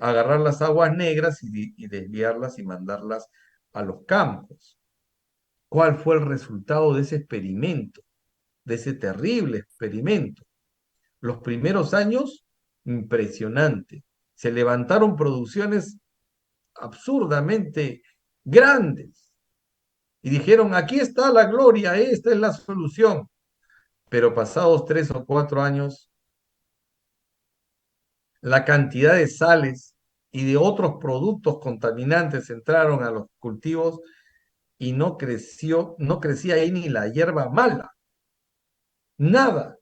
Agarrar las aguas negras y desviarlas y mandarlas a los campos. ¿Cuál fue el resultado de ese experimento, de ese terrible experimento? Los primeros años, impresionante. Se levantaron producciones absurdamente grandes y dijeron, aquí está la gloria, esta es la solución. Pero pasados 3 o 4 años, la cantidad de sales y de otros productos contaminantes entraron a los cultivos y no crecía ahí ni la hierba mala, nada.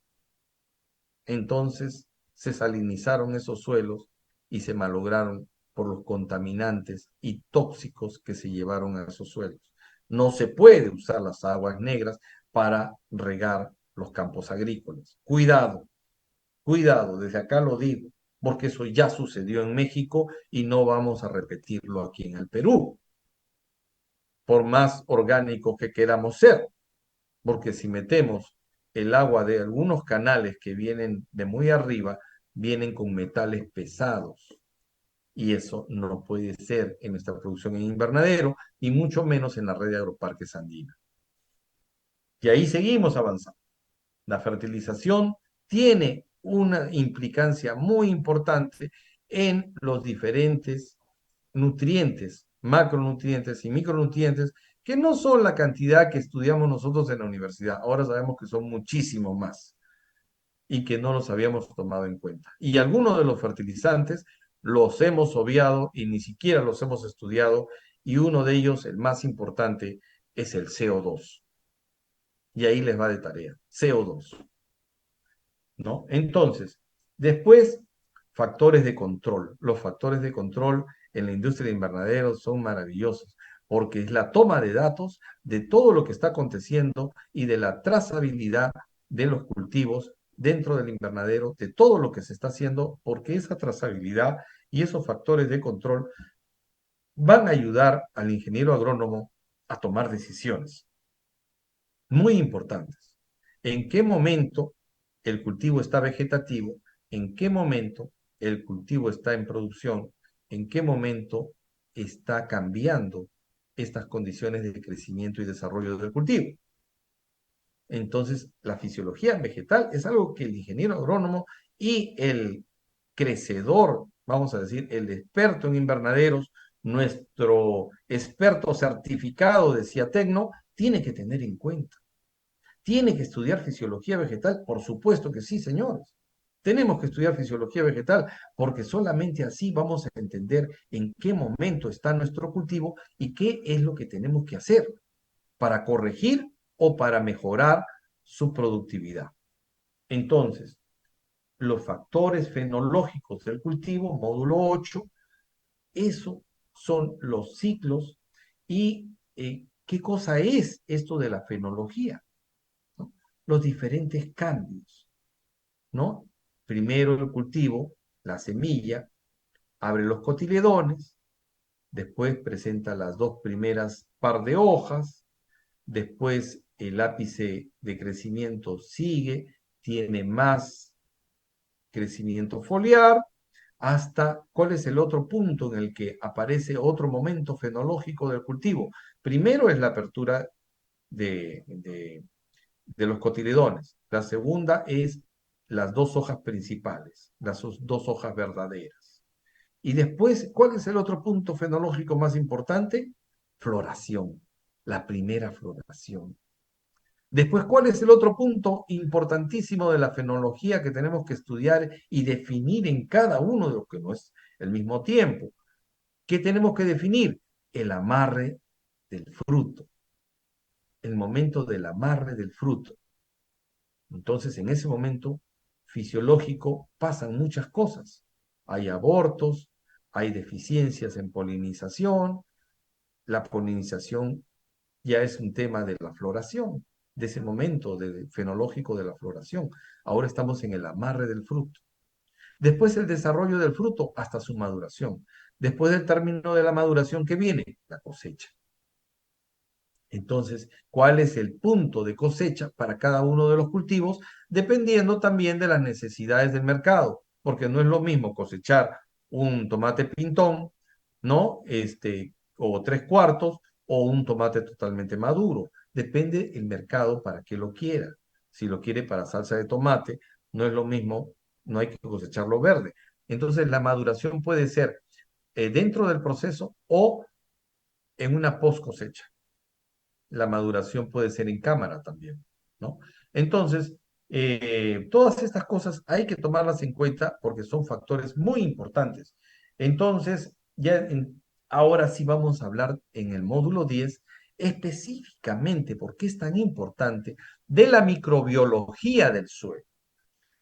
Entonces se salinizaron esos suelos y se malograron por los contaminantes y tóxicos que se llevaron a esos suelos. No se puede usar las aguas negras para regar los campos agrícolas. Cuidado, cuidado, desde acá lo digo, porque eso ya sucedió en México y no vamos a repetirlo aquí en el Perú, por más orgánicos que queramos ser, porque si metemos el agua de algunos canales que vienen de muy arriba, vienen con metales pesados. Y eso no puede ser en nuestra producción en invernadero y mucho menos en la red de agroparques andina. Y ahí seguimos avanzando. La fertilización tiene una implicancia muy importante en los diferentes nutrientes, macronutrientes y micronutrientes, que no son la cantidad que estudiamos nosotros en la universidad. Ahora sabemos que son muchísimo más y que no los habíamos tomado en cuenta. Y algunos de los fertilizantes los hemos obviado y ni siquiera los hemos estudiado, y uno de ellos, el más importante, es el CO2. Y ahí les va de tarea, CO2. ¿No? Entonces, después, factores de control. Los factores de control en la industria de invernaderos son maravillosos, porque es la toma de datos de todo lo que está aconteciendo y de la trazabilidad de los cultivos dentro del invernadero, de todo lo que se está haciendo, porque esa trazabilidad y esos factores de control van a ayudar al ingeniero agrónomo a tomar decisiones muy importantes. ¿En qué momento el cultivo está vegetativo en qué momento el cultivo está en producción, en qué momento está cambiando estas condiciones de crecimiento y desarrollo del cultivo. Entonces, la fisiología vegetal es algo que el ingeniero agrónomo y el crecedor, vamos a decir, el experto en invernaderos, nuestro experto certificado de Ciatecno, tiene que tener en cuenta. ¿Tiene que estudiar fisiología vegetal? Por supuesto que sí, señores. Tenemos que estudiar fisiología vegetal porque solamente así vamos a entender en qué momento está nuestro cultivo y qué es lo que tenemos que hacer para corregir o para mejorar su productividad. Entonces, los factores fenológicos del cultivo, módulo 8, eso son los ciclos y qué cosa es esto de la fenología, ¿no? Los diferentes cambios, ¿no? Primero el cultivo, la semilla, abre los cotiledones, después presenta las dos primeras par de hojas, después el ápice de crecimiento sigue, tiene más crecimiento foliar, hasta cuál es el otro punto en el que aparece otro momento fenológico del cultivo. Primero es la apertura de los cotiledones. La segunda es las dos hojas principales, las dos hojas verdaderas. Y después, ¿cuál es el otro punto fenológico más importante? Floración, la primera floración. Después, ¿cuál es el otro punto importantísimo de la fenología que tenemos que estudiar y definir en cada uno de los que no es el mismo tiempo? ¿Qué tenemos que definir? El amarre del fruto, el momento del amarre del fruto. Entonces, en ese momento fisiológico pasan muchas cosas. Hay abortos, hay deficiencias en polinización, la polinización ya es un tema de la floración, de ese momento fenológico de la floración. Ahora estamos en el amarre del fruto. Después el desarrollo del fruto hasta su maduración. Después del término de la maduración, ¿qué viene? La cosecha. Entonces, ¿cuál es el punto de cosecha para cada uno de los cultivos? Dependiendo también de las necesidades del mercado, porque no es lo mismo cosechar un tomate pintón, ¿no? O tres cuartos, o un tomate totalmente maduro. Depende el mercado para qué lo quiera. Si lo quiere para salsa de tomate, no es lo mismo, no hay que cosecharlo verde. Entonces, la maduración puede ser dentro del proceso o en una post cosecha. La maduración puede ser en cámara también, ¿no? Entonces, todas estas cosas hay que tomarlas en cuenta porque son factores muy importantes. Entonces, ahora sí vamos a hablar en el módulo 10 específicamente, porque es tan importante, de la microbiología del suelo.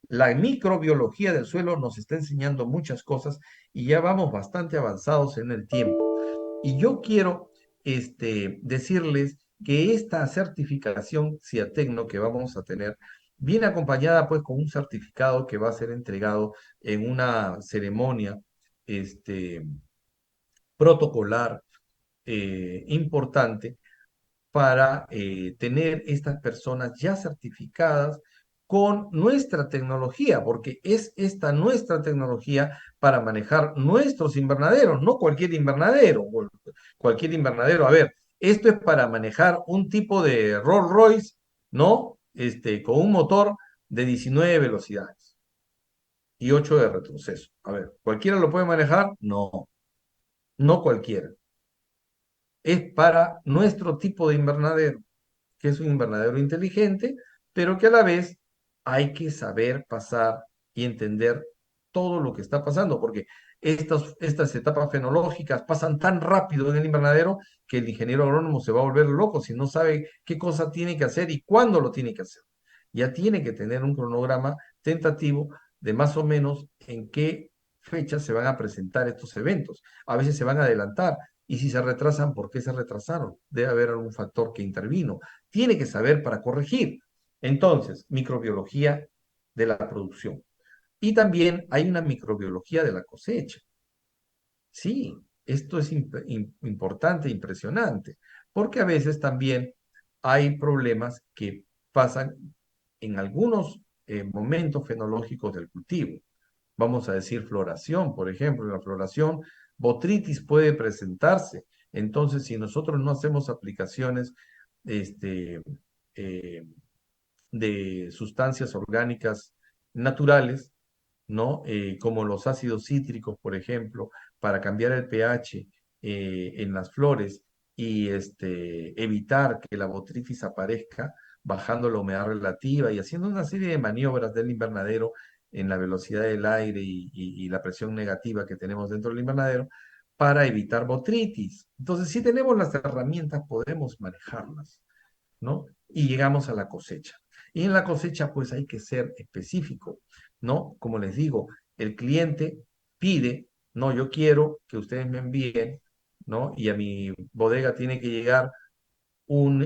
La microbiología del suelo nos está enseñando muchas cosas y ya vamos bastante avanzados en el tiempo. Y yo quiero decirles que esta certificación CIATECNO que vamos a tener viene acompañada pues con un certificado que va a ser entregado en una ceremonia este, protocolar importante para tener estas personas ya certificadas con nuestra tecnología, porque es esta nuestra tecnología para manejar nuestros invernaderos, no cualquier invernadero, cualquier invernadero. A ver, esto es para manejar un tipo de Rolls Royce, ¿no? Con un motor de 19 velocidades y 8 de retroceso. A ver, ¿cualquiera lo puede manejar? No, no cualquiera. Es para nuestro tipo de invernadero, que es un invernadero inteligente, pero que a la vez hay que saber pasar y entender todo lo que está pasando, porque estas etapas fenológicas pasan tan rápido en el invernadero que el ingeniero agrónomo se va a volver loco si no sabe qué cosa tiene que hacer y cuándo lo tiene que hacer. Ya tiene que tener un cronograma tentativo de más o menos en qué fecha se van a presentar estos eventos. A veces se van a adelantar, y si se retrasan, ¿por qué se retrasaron? Debe haber algún factor que intervino. Tiene que saber para corregir. Entonces, microbiología de la producción. Y también hay una microbiología de la cosecha. Sí, esto es importante, impresionante, porque a veces también hay problemas que pasan en algunos momentos fenológicos del cultivo. vamos a decir floración, por ejemplo, en la floración, botrytis puede presentarse. Entonces, si nosotros no hacemos aplicaciones este, eh, de sustancias orgánicas naturales, ¿no? Como los ácidos cítricos, por ejemplo, para cambiar el pH en las flores y evitar que la botrytis aparezca, bajando la humedad relativa y haciendo una serie de maniobras del invernadero en la velocidad del aire y la presión negativa que tenemos dentro del invernadero para evitar botrytis. Entonces, si tenemos las herramientas, podemos manejarlas, ¿no? Y llegamos a la cosecha. Y en la cosecha, pues hay que ser específico, ¿no? Como les digo, el cliente pide, no, yo quiero que ustedes me envíen, ¿no? Y a mi bodega tiene que llegar un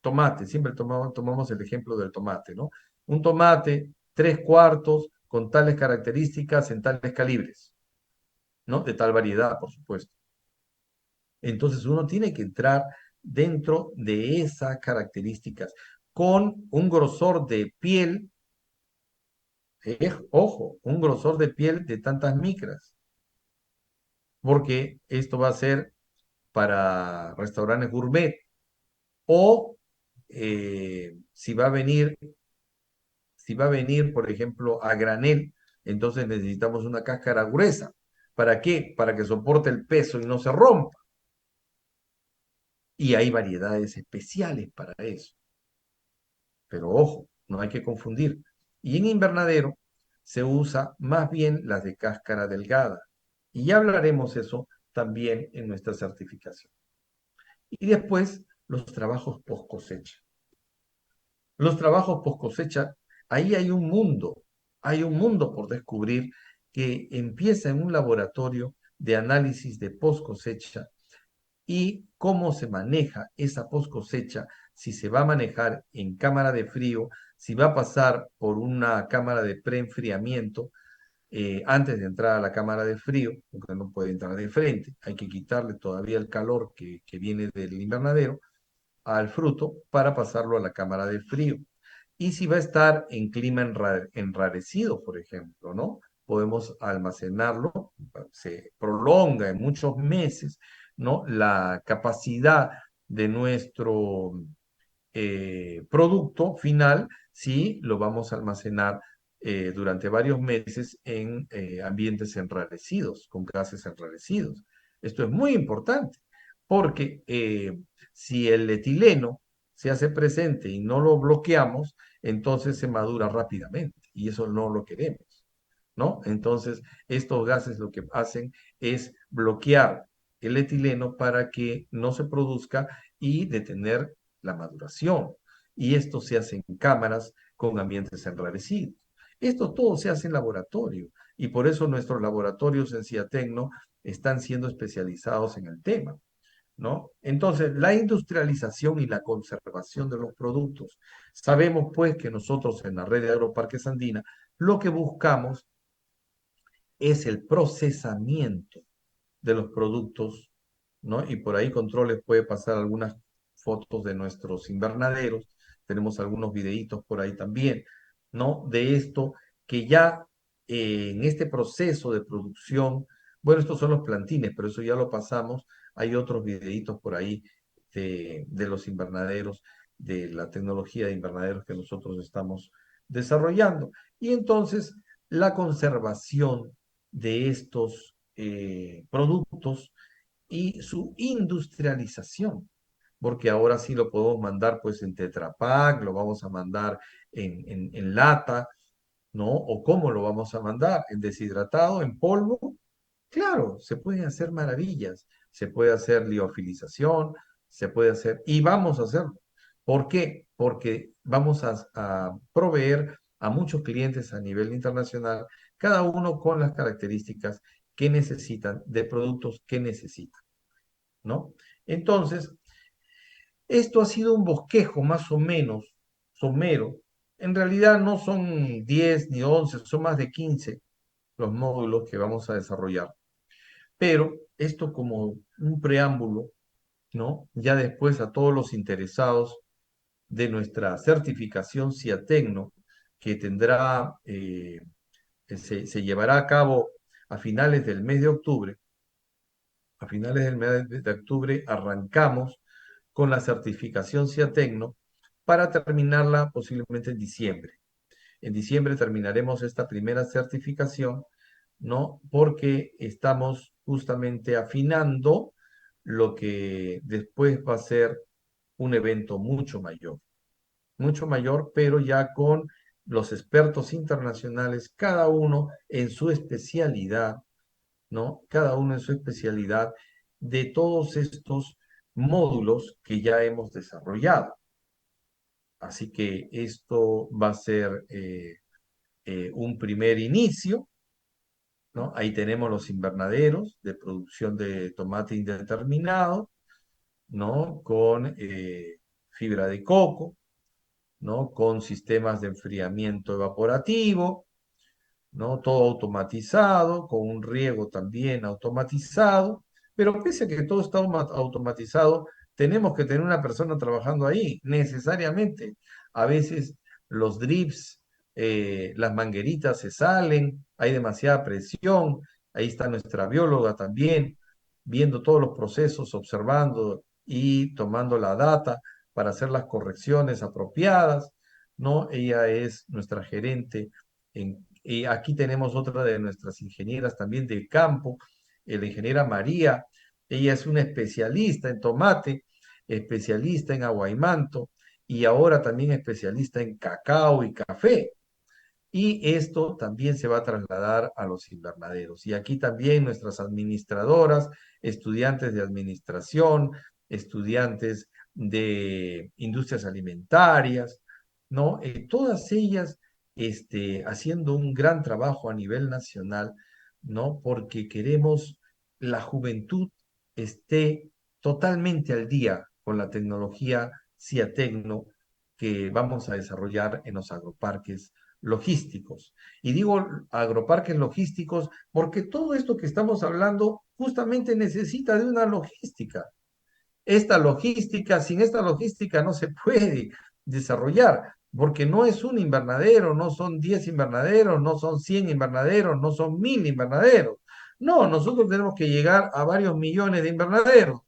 tomate, siempre tomamos el ejemplo del tomate, ¿no? Un tomate, 3 cuartos, con tales características, en tales calibres, ¿no? De tal variedad, por supuesto. Entonces uno tiene que entrar dentro de esas características con un grosor de piel, ojo, un grosor de piel de tantas micras, porque esto va a ser para restaurantes gourmet o si va a venir, por ejemplo, a granel, entonces necesitamos una cáscara gruesa. ¿Para qué? Para que soporte el peso y no se rompa. Y hay variedades especiales para eso. Pero ojo, no hay que confundir. Y en invernadero se usa más bien las de cáscara delgada. Y ya hablaremos eso también en nuestra certificación. Y después, los trabajos post cosecha. Los trabajos post cosecha, ahí hay un mundo por descubrir que empieza en un laboratorio de análisis de post cosecha y cómo se maneja esa post cosecha, si se va a manejar en cámara de frío, si va a pasar por una cámara de preenfriamiento antes de entrar a la cámara de frío, porque no puede entrar de frente, hay que quitarle todavía el calor que viene del invernadero al fruto para pasarlo a la cámara de frío. Y si va a estar en clima enrarecido, por ejemplo, ¿no? Podemos almacenarlo, se prolonga en muchos meses, ¿no? La capacidad de nuestro producto final si lo vamos a almacenar durante varios meses en ambientes enrarecidos, con gases enrarecidos. Esto es muy importante porque si el etileno se hace presente y no lo bloqueamos, entonces se madura rápidamente y eso no lo queremos, ¿no? Entonces, estos gases lo que hacen es bloquear el etileno para que no se produzca y detener la maduración. Y esto se hace en cámaras con ambientes enrarecidos. Esto todo se hace en laboratorio y por eso nuestros laboratorios en Ciatecno están siendo especializados en el tema, ¿no? Entonces, la industrialización y la conservación de los productos. Sabemos pues que nosotros en la red de agroparques andina lo que buscamos es el procesamiento de los productos, ¿no? Y por ahí Controles puede pasar algunas fotos de nuestros invernaderos, tenemos algunos videitos por ahí también, ¿no? De esto que ya en este proceso de producción, bueno, estos son los plantines, pero eso ya lo pasamos, hay otros videitos por ahí de los invernaderos, de la tecnología de invernaderos que nosotros estamos desarrollando. Y entonces, la conservación de estos productos y su industrialización, porque ahora sí lo podemos mandar pues en Tetra Pak, lo vamos a mandar en lata, ¿no? O cómo lo vamos a mandar, en deshidratado, en polvo. Claro, se pueden hacer maravillas, se puede hacer liofilización, se puede hacer, y vamos a hacerlo. ¿Por qué? Porque vamos a proveer a muchos clientes a nivel internacional, cada uno con las características que necesitan, de productos que necesitan, ¿no? Entonces, esto ha sido un bosquejo más o menos somero. En realidad no son 10 ni 11, son más de 15 los módulos que vamos a desarrollar. Pero esto como un preámbulo, ¿no? Ya después a todos los interesados de nuestra certificación CIATECNO, que tendrá se llevará a cabo a finales del mes de octubre. A finales del mes de octubre arrancamos con la certificación CIATECNO para terminarla posiblemente en diciembre. En diciembre terminaremos esta primera certificación, ¿no? Porque estamos justamente afinando lo que después va a ser un evento mucho mayor, pero ya con los expertos internacionales, cada uno en su especialidad, ¿no? Cada uno en su especialidad de todos estos módulos que ya hemos desarrollado. Así que esto va a ser un primer inicio, ¿no? Ahí tenemos los invernaderos de producción de tomate indeterminado, ¿no? Con fibra de coco, ¿no? Con sistemas de enfriamiento evaporativo, ¿no? Todo automatizado, con un riego también automatizado, pero pese a que todo está automatizado, tenemos que tener una persona trabajando ahí, necesariamente. A veces los drips, las mangueritas se salen, hay demasiada presión, ahí está nuestra bióloga también, viendo todos los procesos, observando y tomando la data para hacer las correcciones apropiadas, ¿no? Ella es nuestra gerente y aquí tenemos otra de nuestras ingenieras también del campo, la ingeniera María. Ella es una especialista en tomate, especialista en aguaimanto y ahora también especialista en cacao y café. Y esto también se va a trasladar a los invernaderos. Y aquí también nuestras administradoras, estudiantes de administración, estudiantes de industrias alimentarias, ¿no? Todas ellas haciendo un gran trabajo a nivel nacional, ¿no? Porque queremos la juventud esté totalmente al día con la tecnología CIATECNO que vamos a desarrollar en los agroparques logísticos. Y digo agroparques logísticos porque todo esto que estamos hablando justamente necesita de una logística. Sin esta logística no se puede desarrollar, porque no es un invernadero, no son 10 invernaderos, no son 100 invernaderos, no son 1000 invernaderos. No, nosotros tenemos que llegar a varios millones de invernaderos.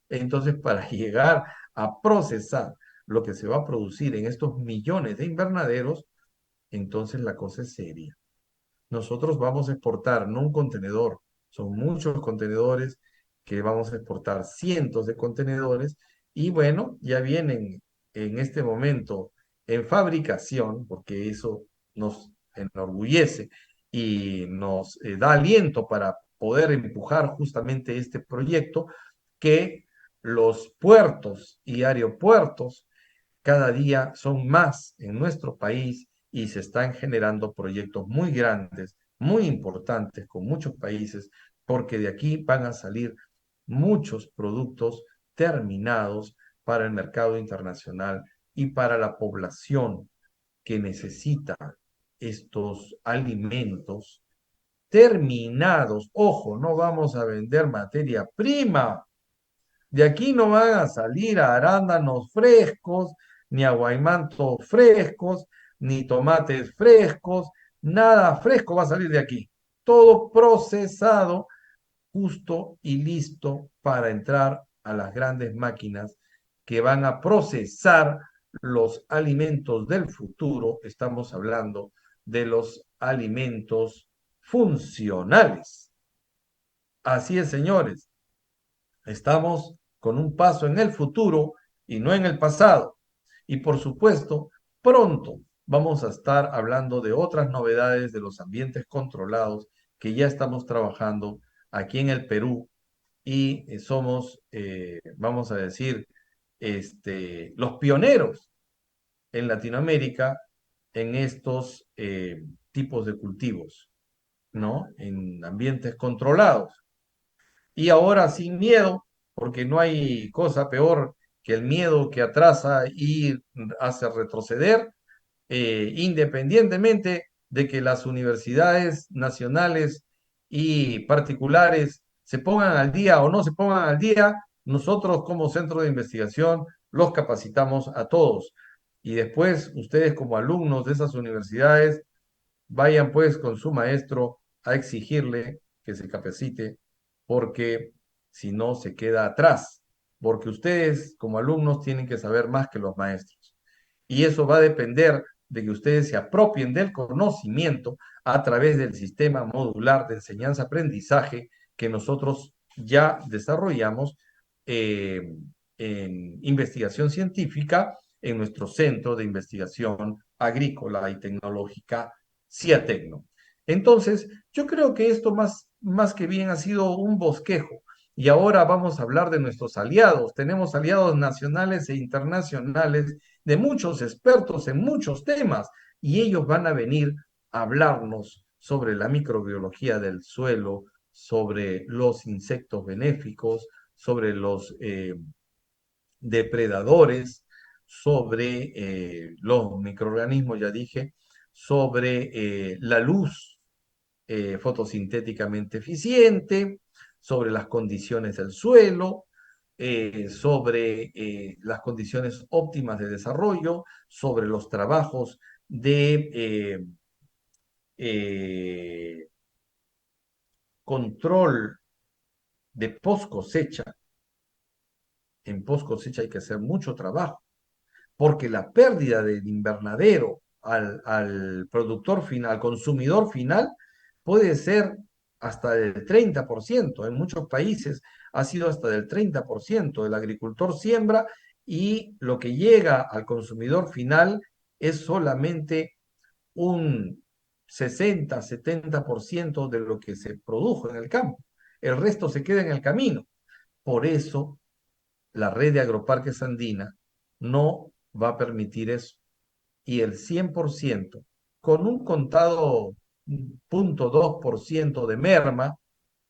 Entonces, para llegar a procesar lo que se va a producir en estos millones de invernaderos, entonces la cosa es seria. Nosotros vamos a exportar, no un contenedor, son muchos contenedores que vamos a exportar, cientos de contenedores, y bueno, ya vienen en este momento en fabricación, porque eso nos enorgullece y nos da aliento para poder empujar justamente este proyecto, que los puertos y aeropuertos cada día son más en nuestro país y se están generando proyectos muy grandes, muy importantes con muchos países, porque de aquí van a salir muchos productos terminados para el mercado internacional y para la población que necesita estos alimentos terminados. Ojo, no vamos a vender materia prima, de aquí no van a salir arándanos frescos, ni aguaimantos frescos, ni tomates frescos, nada fresco va a salir de aquí. Todo procesado, justo y listo para entrar a las grandes máquinas que van a procesar los alimentos del futuro. Estamos hablando de los alimentos funcionales. Así es, señores. Estamos con un paso en el futuro y no en el pasado. Y por supuesto, pronto vamos a estar hablando de otras novedades de los ambientes controlados que ya estamos trabajando aquí en el Perú y somos, vamos a decir, los pioneros en Latinoamérica en estos tipos de cultivos, ¿no? En ambientes controlados. Y ahora sin miedo, porque no hay cosa peor que el miedo que atrasa y hace retroceder, independientemente de que las universidades nacionales y particulares se pongan al día o no se pongan al día, nosotros como centro de investigación los capacitamos a todos. Y después ustedes como alumnos de esas universidades vayan pues con su maestro a exigirle que se capacite, porque si no se queda atrás, porque ustedes como alumnos tienen que saber más que los maestros. Y eso va a depender de que ustedes se apropien del conocimiento a través del sistema modular de enseñanza-aprendizaje que nosotros ya desarrollamos eh, en investigación científica en nuestro Centro de Investigación Agrícola y Tecnológica, CIATECNO. Entonces, yo creo que esto más que bien ha sido un bosquejo. Y ahora vamos a hablar de nuestros aliados. Tenemos aliados nacionales e internacionales de muchos expertos en muchos temas y ellos van a venir a hablarnos sobre la microbiología del suelo, sobre los insectos benéficos, sobre los depredadores, sobre los microorganismos, ya dije, sobre la luz fotosintéticamente eficiente, sobre las condiciones del suelo, sobre las condiciones óptimas de desarrollo, sobre los trabajos de eh, control de post cosecha. En post cosecha hay que hacer mucho trabajo porque la pérdida del invernadero al productor final, al consumidor final, puede ser hasta del 30%. En muchos países ha sido hasta del 30%. El agricultor siembra y lo que llega al consumidor final es solamente un 60-70% de lo que se produjo en el campo. El resto se queda en el camino. Por eso la red de agroparques andina no va a permitir eso. Y el 100%, con un contado 0,2% de merma,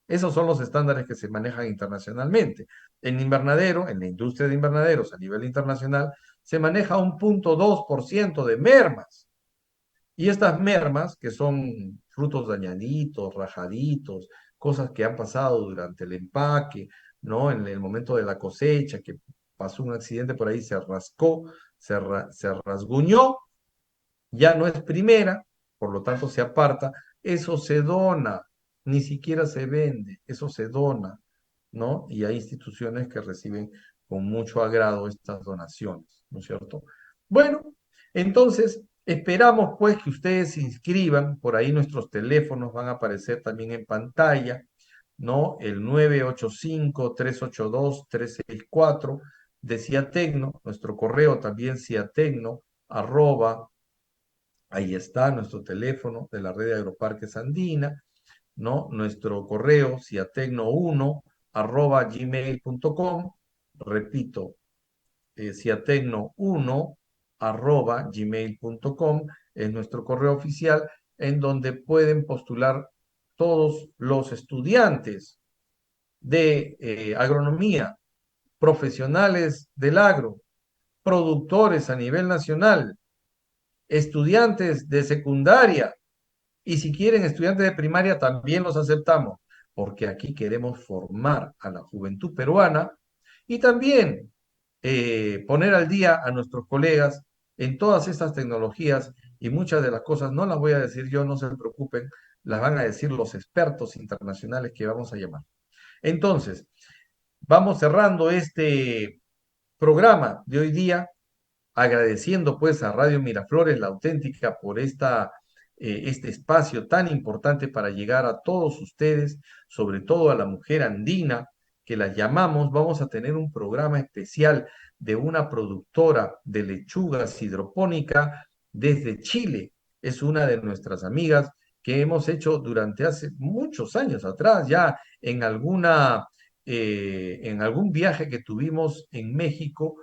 esos son los estándares que se manejan internacionalmente. En invernadero, en la industria de invernaderos a nivel internacional, se maneja un 0,2% de mermas. Y estas mermas, que son frutos dañaditos, rajaditos, cosas que han pasado durante el empaque, ¿no? En el momento de la cosecha, que pasó un accidente por ahí, se rascó, se rasguñó, ya no es primera, por lo tanto se aparta, eso se dona, ni siquiera se vende, eso se dona, ¿no? Y hay instituciones que reciben con mucho agrado estas donaciones, ¿no es cierto? Bueno, entonces esperamos pues que ustedes se inscriban, por ahí nuestros teléfonos van a aparecer también en pantalla, ¿no? El 985-382-364 de Ciatecno, nuestro correo también ciatecno, arroba, ahí está nuestro teléfono de la red de agroparques andina, ¿no? Nuestro correo, ciatecno1 arroba gmail.com, repito, ciatecno1 arroba gmail.com es nuestro correo oficial en donde pueden postular todos los estudiantes de agronomía, profesionales del agro, productores a nivel nacional, estudiantes de secundaria, y si quieren estudiantes de primaria, también los aceptamos, porque aquí queremos formar a la juventud peruana y también poner al día a nuestros colegas en todas estas tecnologías y muchas de las cosas no las voy a decir yo, no se preocupen, las van a decir los expertos internacionales que vamos a llamar. Entonces, vamos cerrando este programa de hoy día agradeciendo pues a Radio Miraflores, la auténtica, por este espacio tan importante para llegar a todos ustedes, sobre todo a la mujer andina, que las llamamos. Vamos a tener un programa especial de una productora de lechugas hidropónica desde Chile. Es una de nuestras amigas que hemos hecho durante hace muchos años atrás, ya en algún viaje que tuvimos en México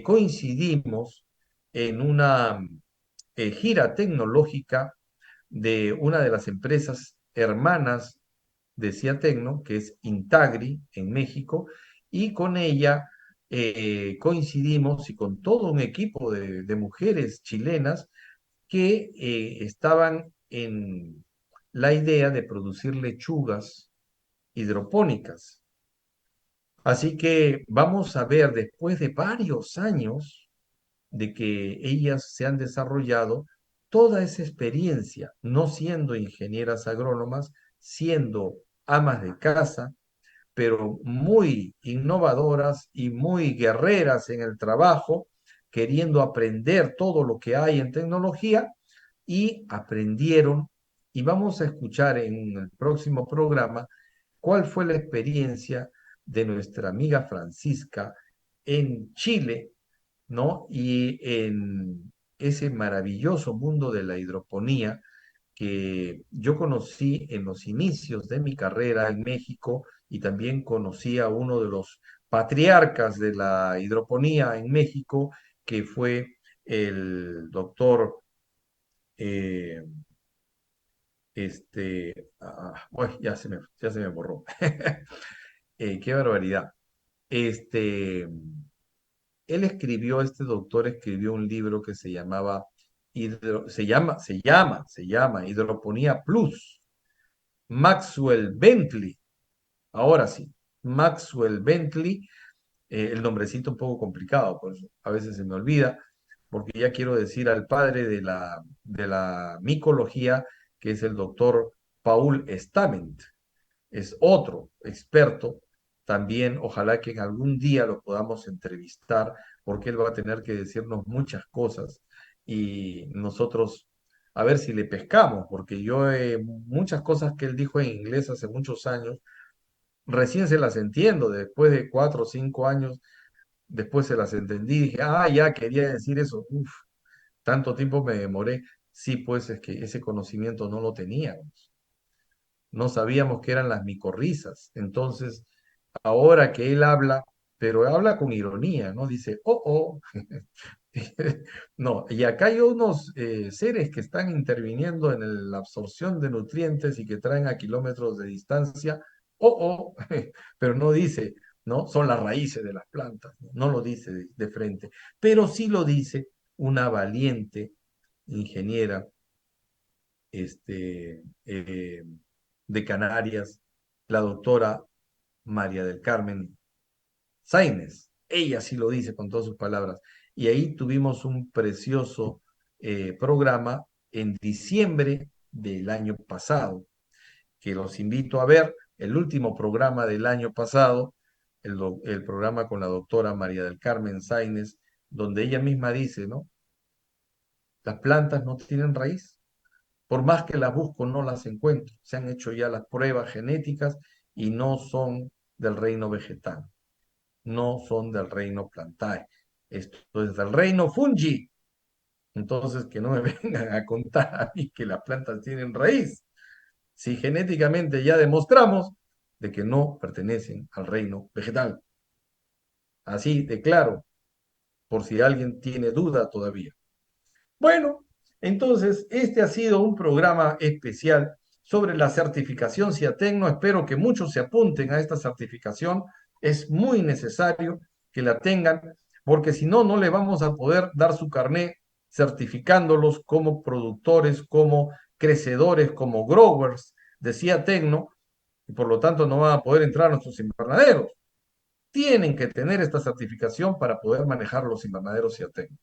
coincidimos en una gira tecnológica de una de las empresas hermanas de Ciatecno, que es Intagri en México, y con ella coincidimos y con todo un equipo de mujeres chilenas que estaban en la idea de producir lechugas hidropónicas. Así que vamos a ver, después de varios años de que ellas se han desarrollado, toda esa experiencia, no siendo ingenieras agrónomas, siendo amas de casa, pero muy innovadoras y muy guerreras en el trabajo, queriendo aprender todo lo que hay en tecnología y aprendieron. Y vamos a escuchar en el próximo programa cuál fue la experiencia de nuestra amiga Francisca en Chile, ¿no? Y en ese maravilloso mundo de la hidroponía que yo conocí en los inicios de mi carrera en México y también conocí a uno de los patriarcas de la hidroponía en México, que fue el doctor, eh, uy, ya se me borró. Qué barbaridad. Este, este doctor escribió un libro que se llamaba, se llama Hidroponía Plus. Maxwell Bentley, ahora sí, Maxwell Bentley, el nombrecito un poco complicado, por eso a veces se me olvida, porque ya quiero decir al padre de la micología, que es el doctor Paul Stamets, es otro experto. También ojalá que en algún día lo podamos entrevistar, porque él va a tener que decirnos muchas cosas y nosotros a ver si le pescamos, porque yo muchas cosas que él dijo en inglés hace muchos años, recién se las entiendo, después de 4 o 5 años, después se las entendí, dije, ah, ya quería decir eso, uf, tanto tiempo me demoré, sí, pues es que ese conocimiento no lo teníamos, no sabíamos que eran las micorrizas, entonces ahora que él habla, pero habla con ironía, ¿no? Dice, oh, oh, no, y acá hay unos seres que están interviniendo en la absorción de nutrientes y que traen a kilómetros de distancia, oh, oh, pero no dice, ¿no? Son las raíces de las plantas, no lo dice de frente, pero sí lo dice una valiente ingeniera de Canarias, la doctora María del Carmen Sáenz. Ella sí lo dice con todas sus palabras. Y ahí tuvimos un precioso programa en diciembre del año pasado, que los invito a ver, el último programa del año pasado, el programa con la doctora María del Carmen Sáenz, donde ella misma dice, ¿no? Las plantas no tienen raíz. Por más que las busco, no las encuentro. Se han hecho ya las pruebas genéticas y no son del reino vegetal, no son del reino plantae. Esto es del reino fungi. Entonces, que no me vengan a contar a mí que las plantas tienen raíz. Si genéticamente ya demostramos de que no pertenecen al reino vegetal. Así de claro, por si alguien tiene duda todavía. Bueno, entonces este ha sido un programa especial sobre la certificación CIATECNO. Espero que muchos se apunten a esta certificación. Es muy necesario que la tengan, porque si no, no le vamos a poder dar su carné certificándolos como productores, como crecedores, como growers de CIATECNO, y por lo tanto no van a poder entrar a nuestros invernaderos. Tienen que tener esta certificación para poder manejar los invernaderos CIATECNO.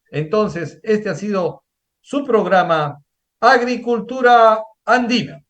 Entonces, este ha sido su programa Agricultura Andina.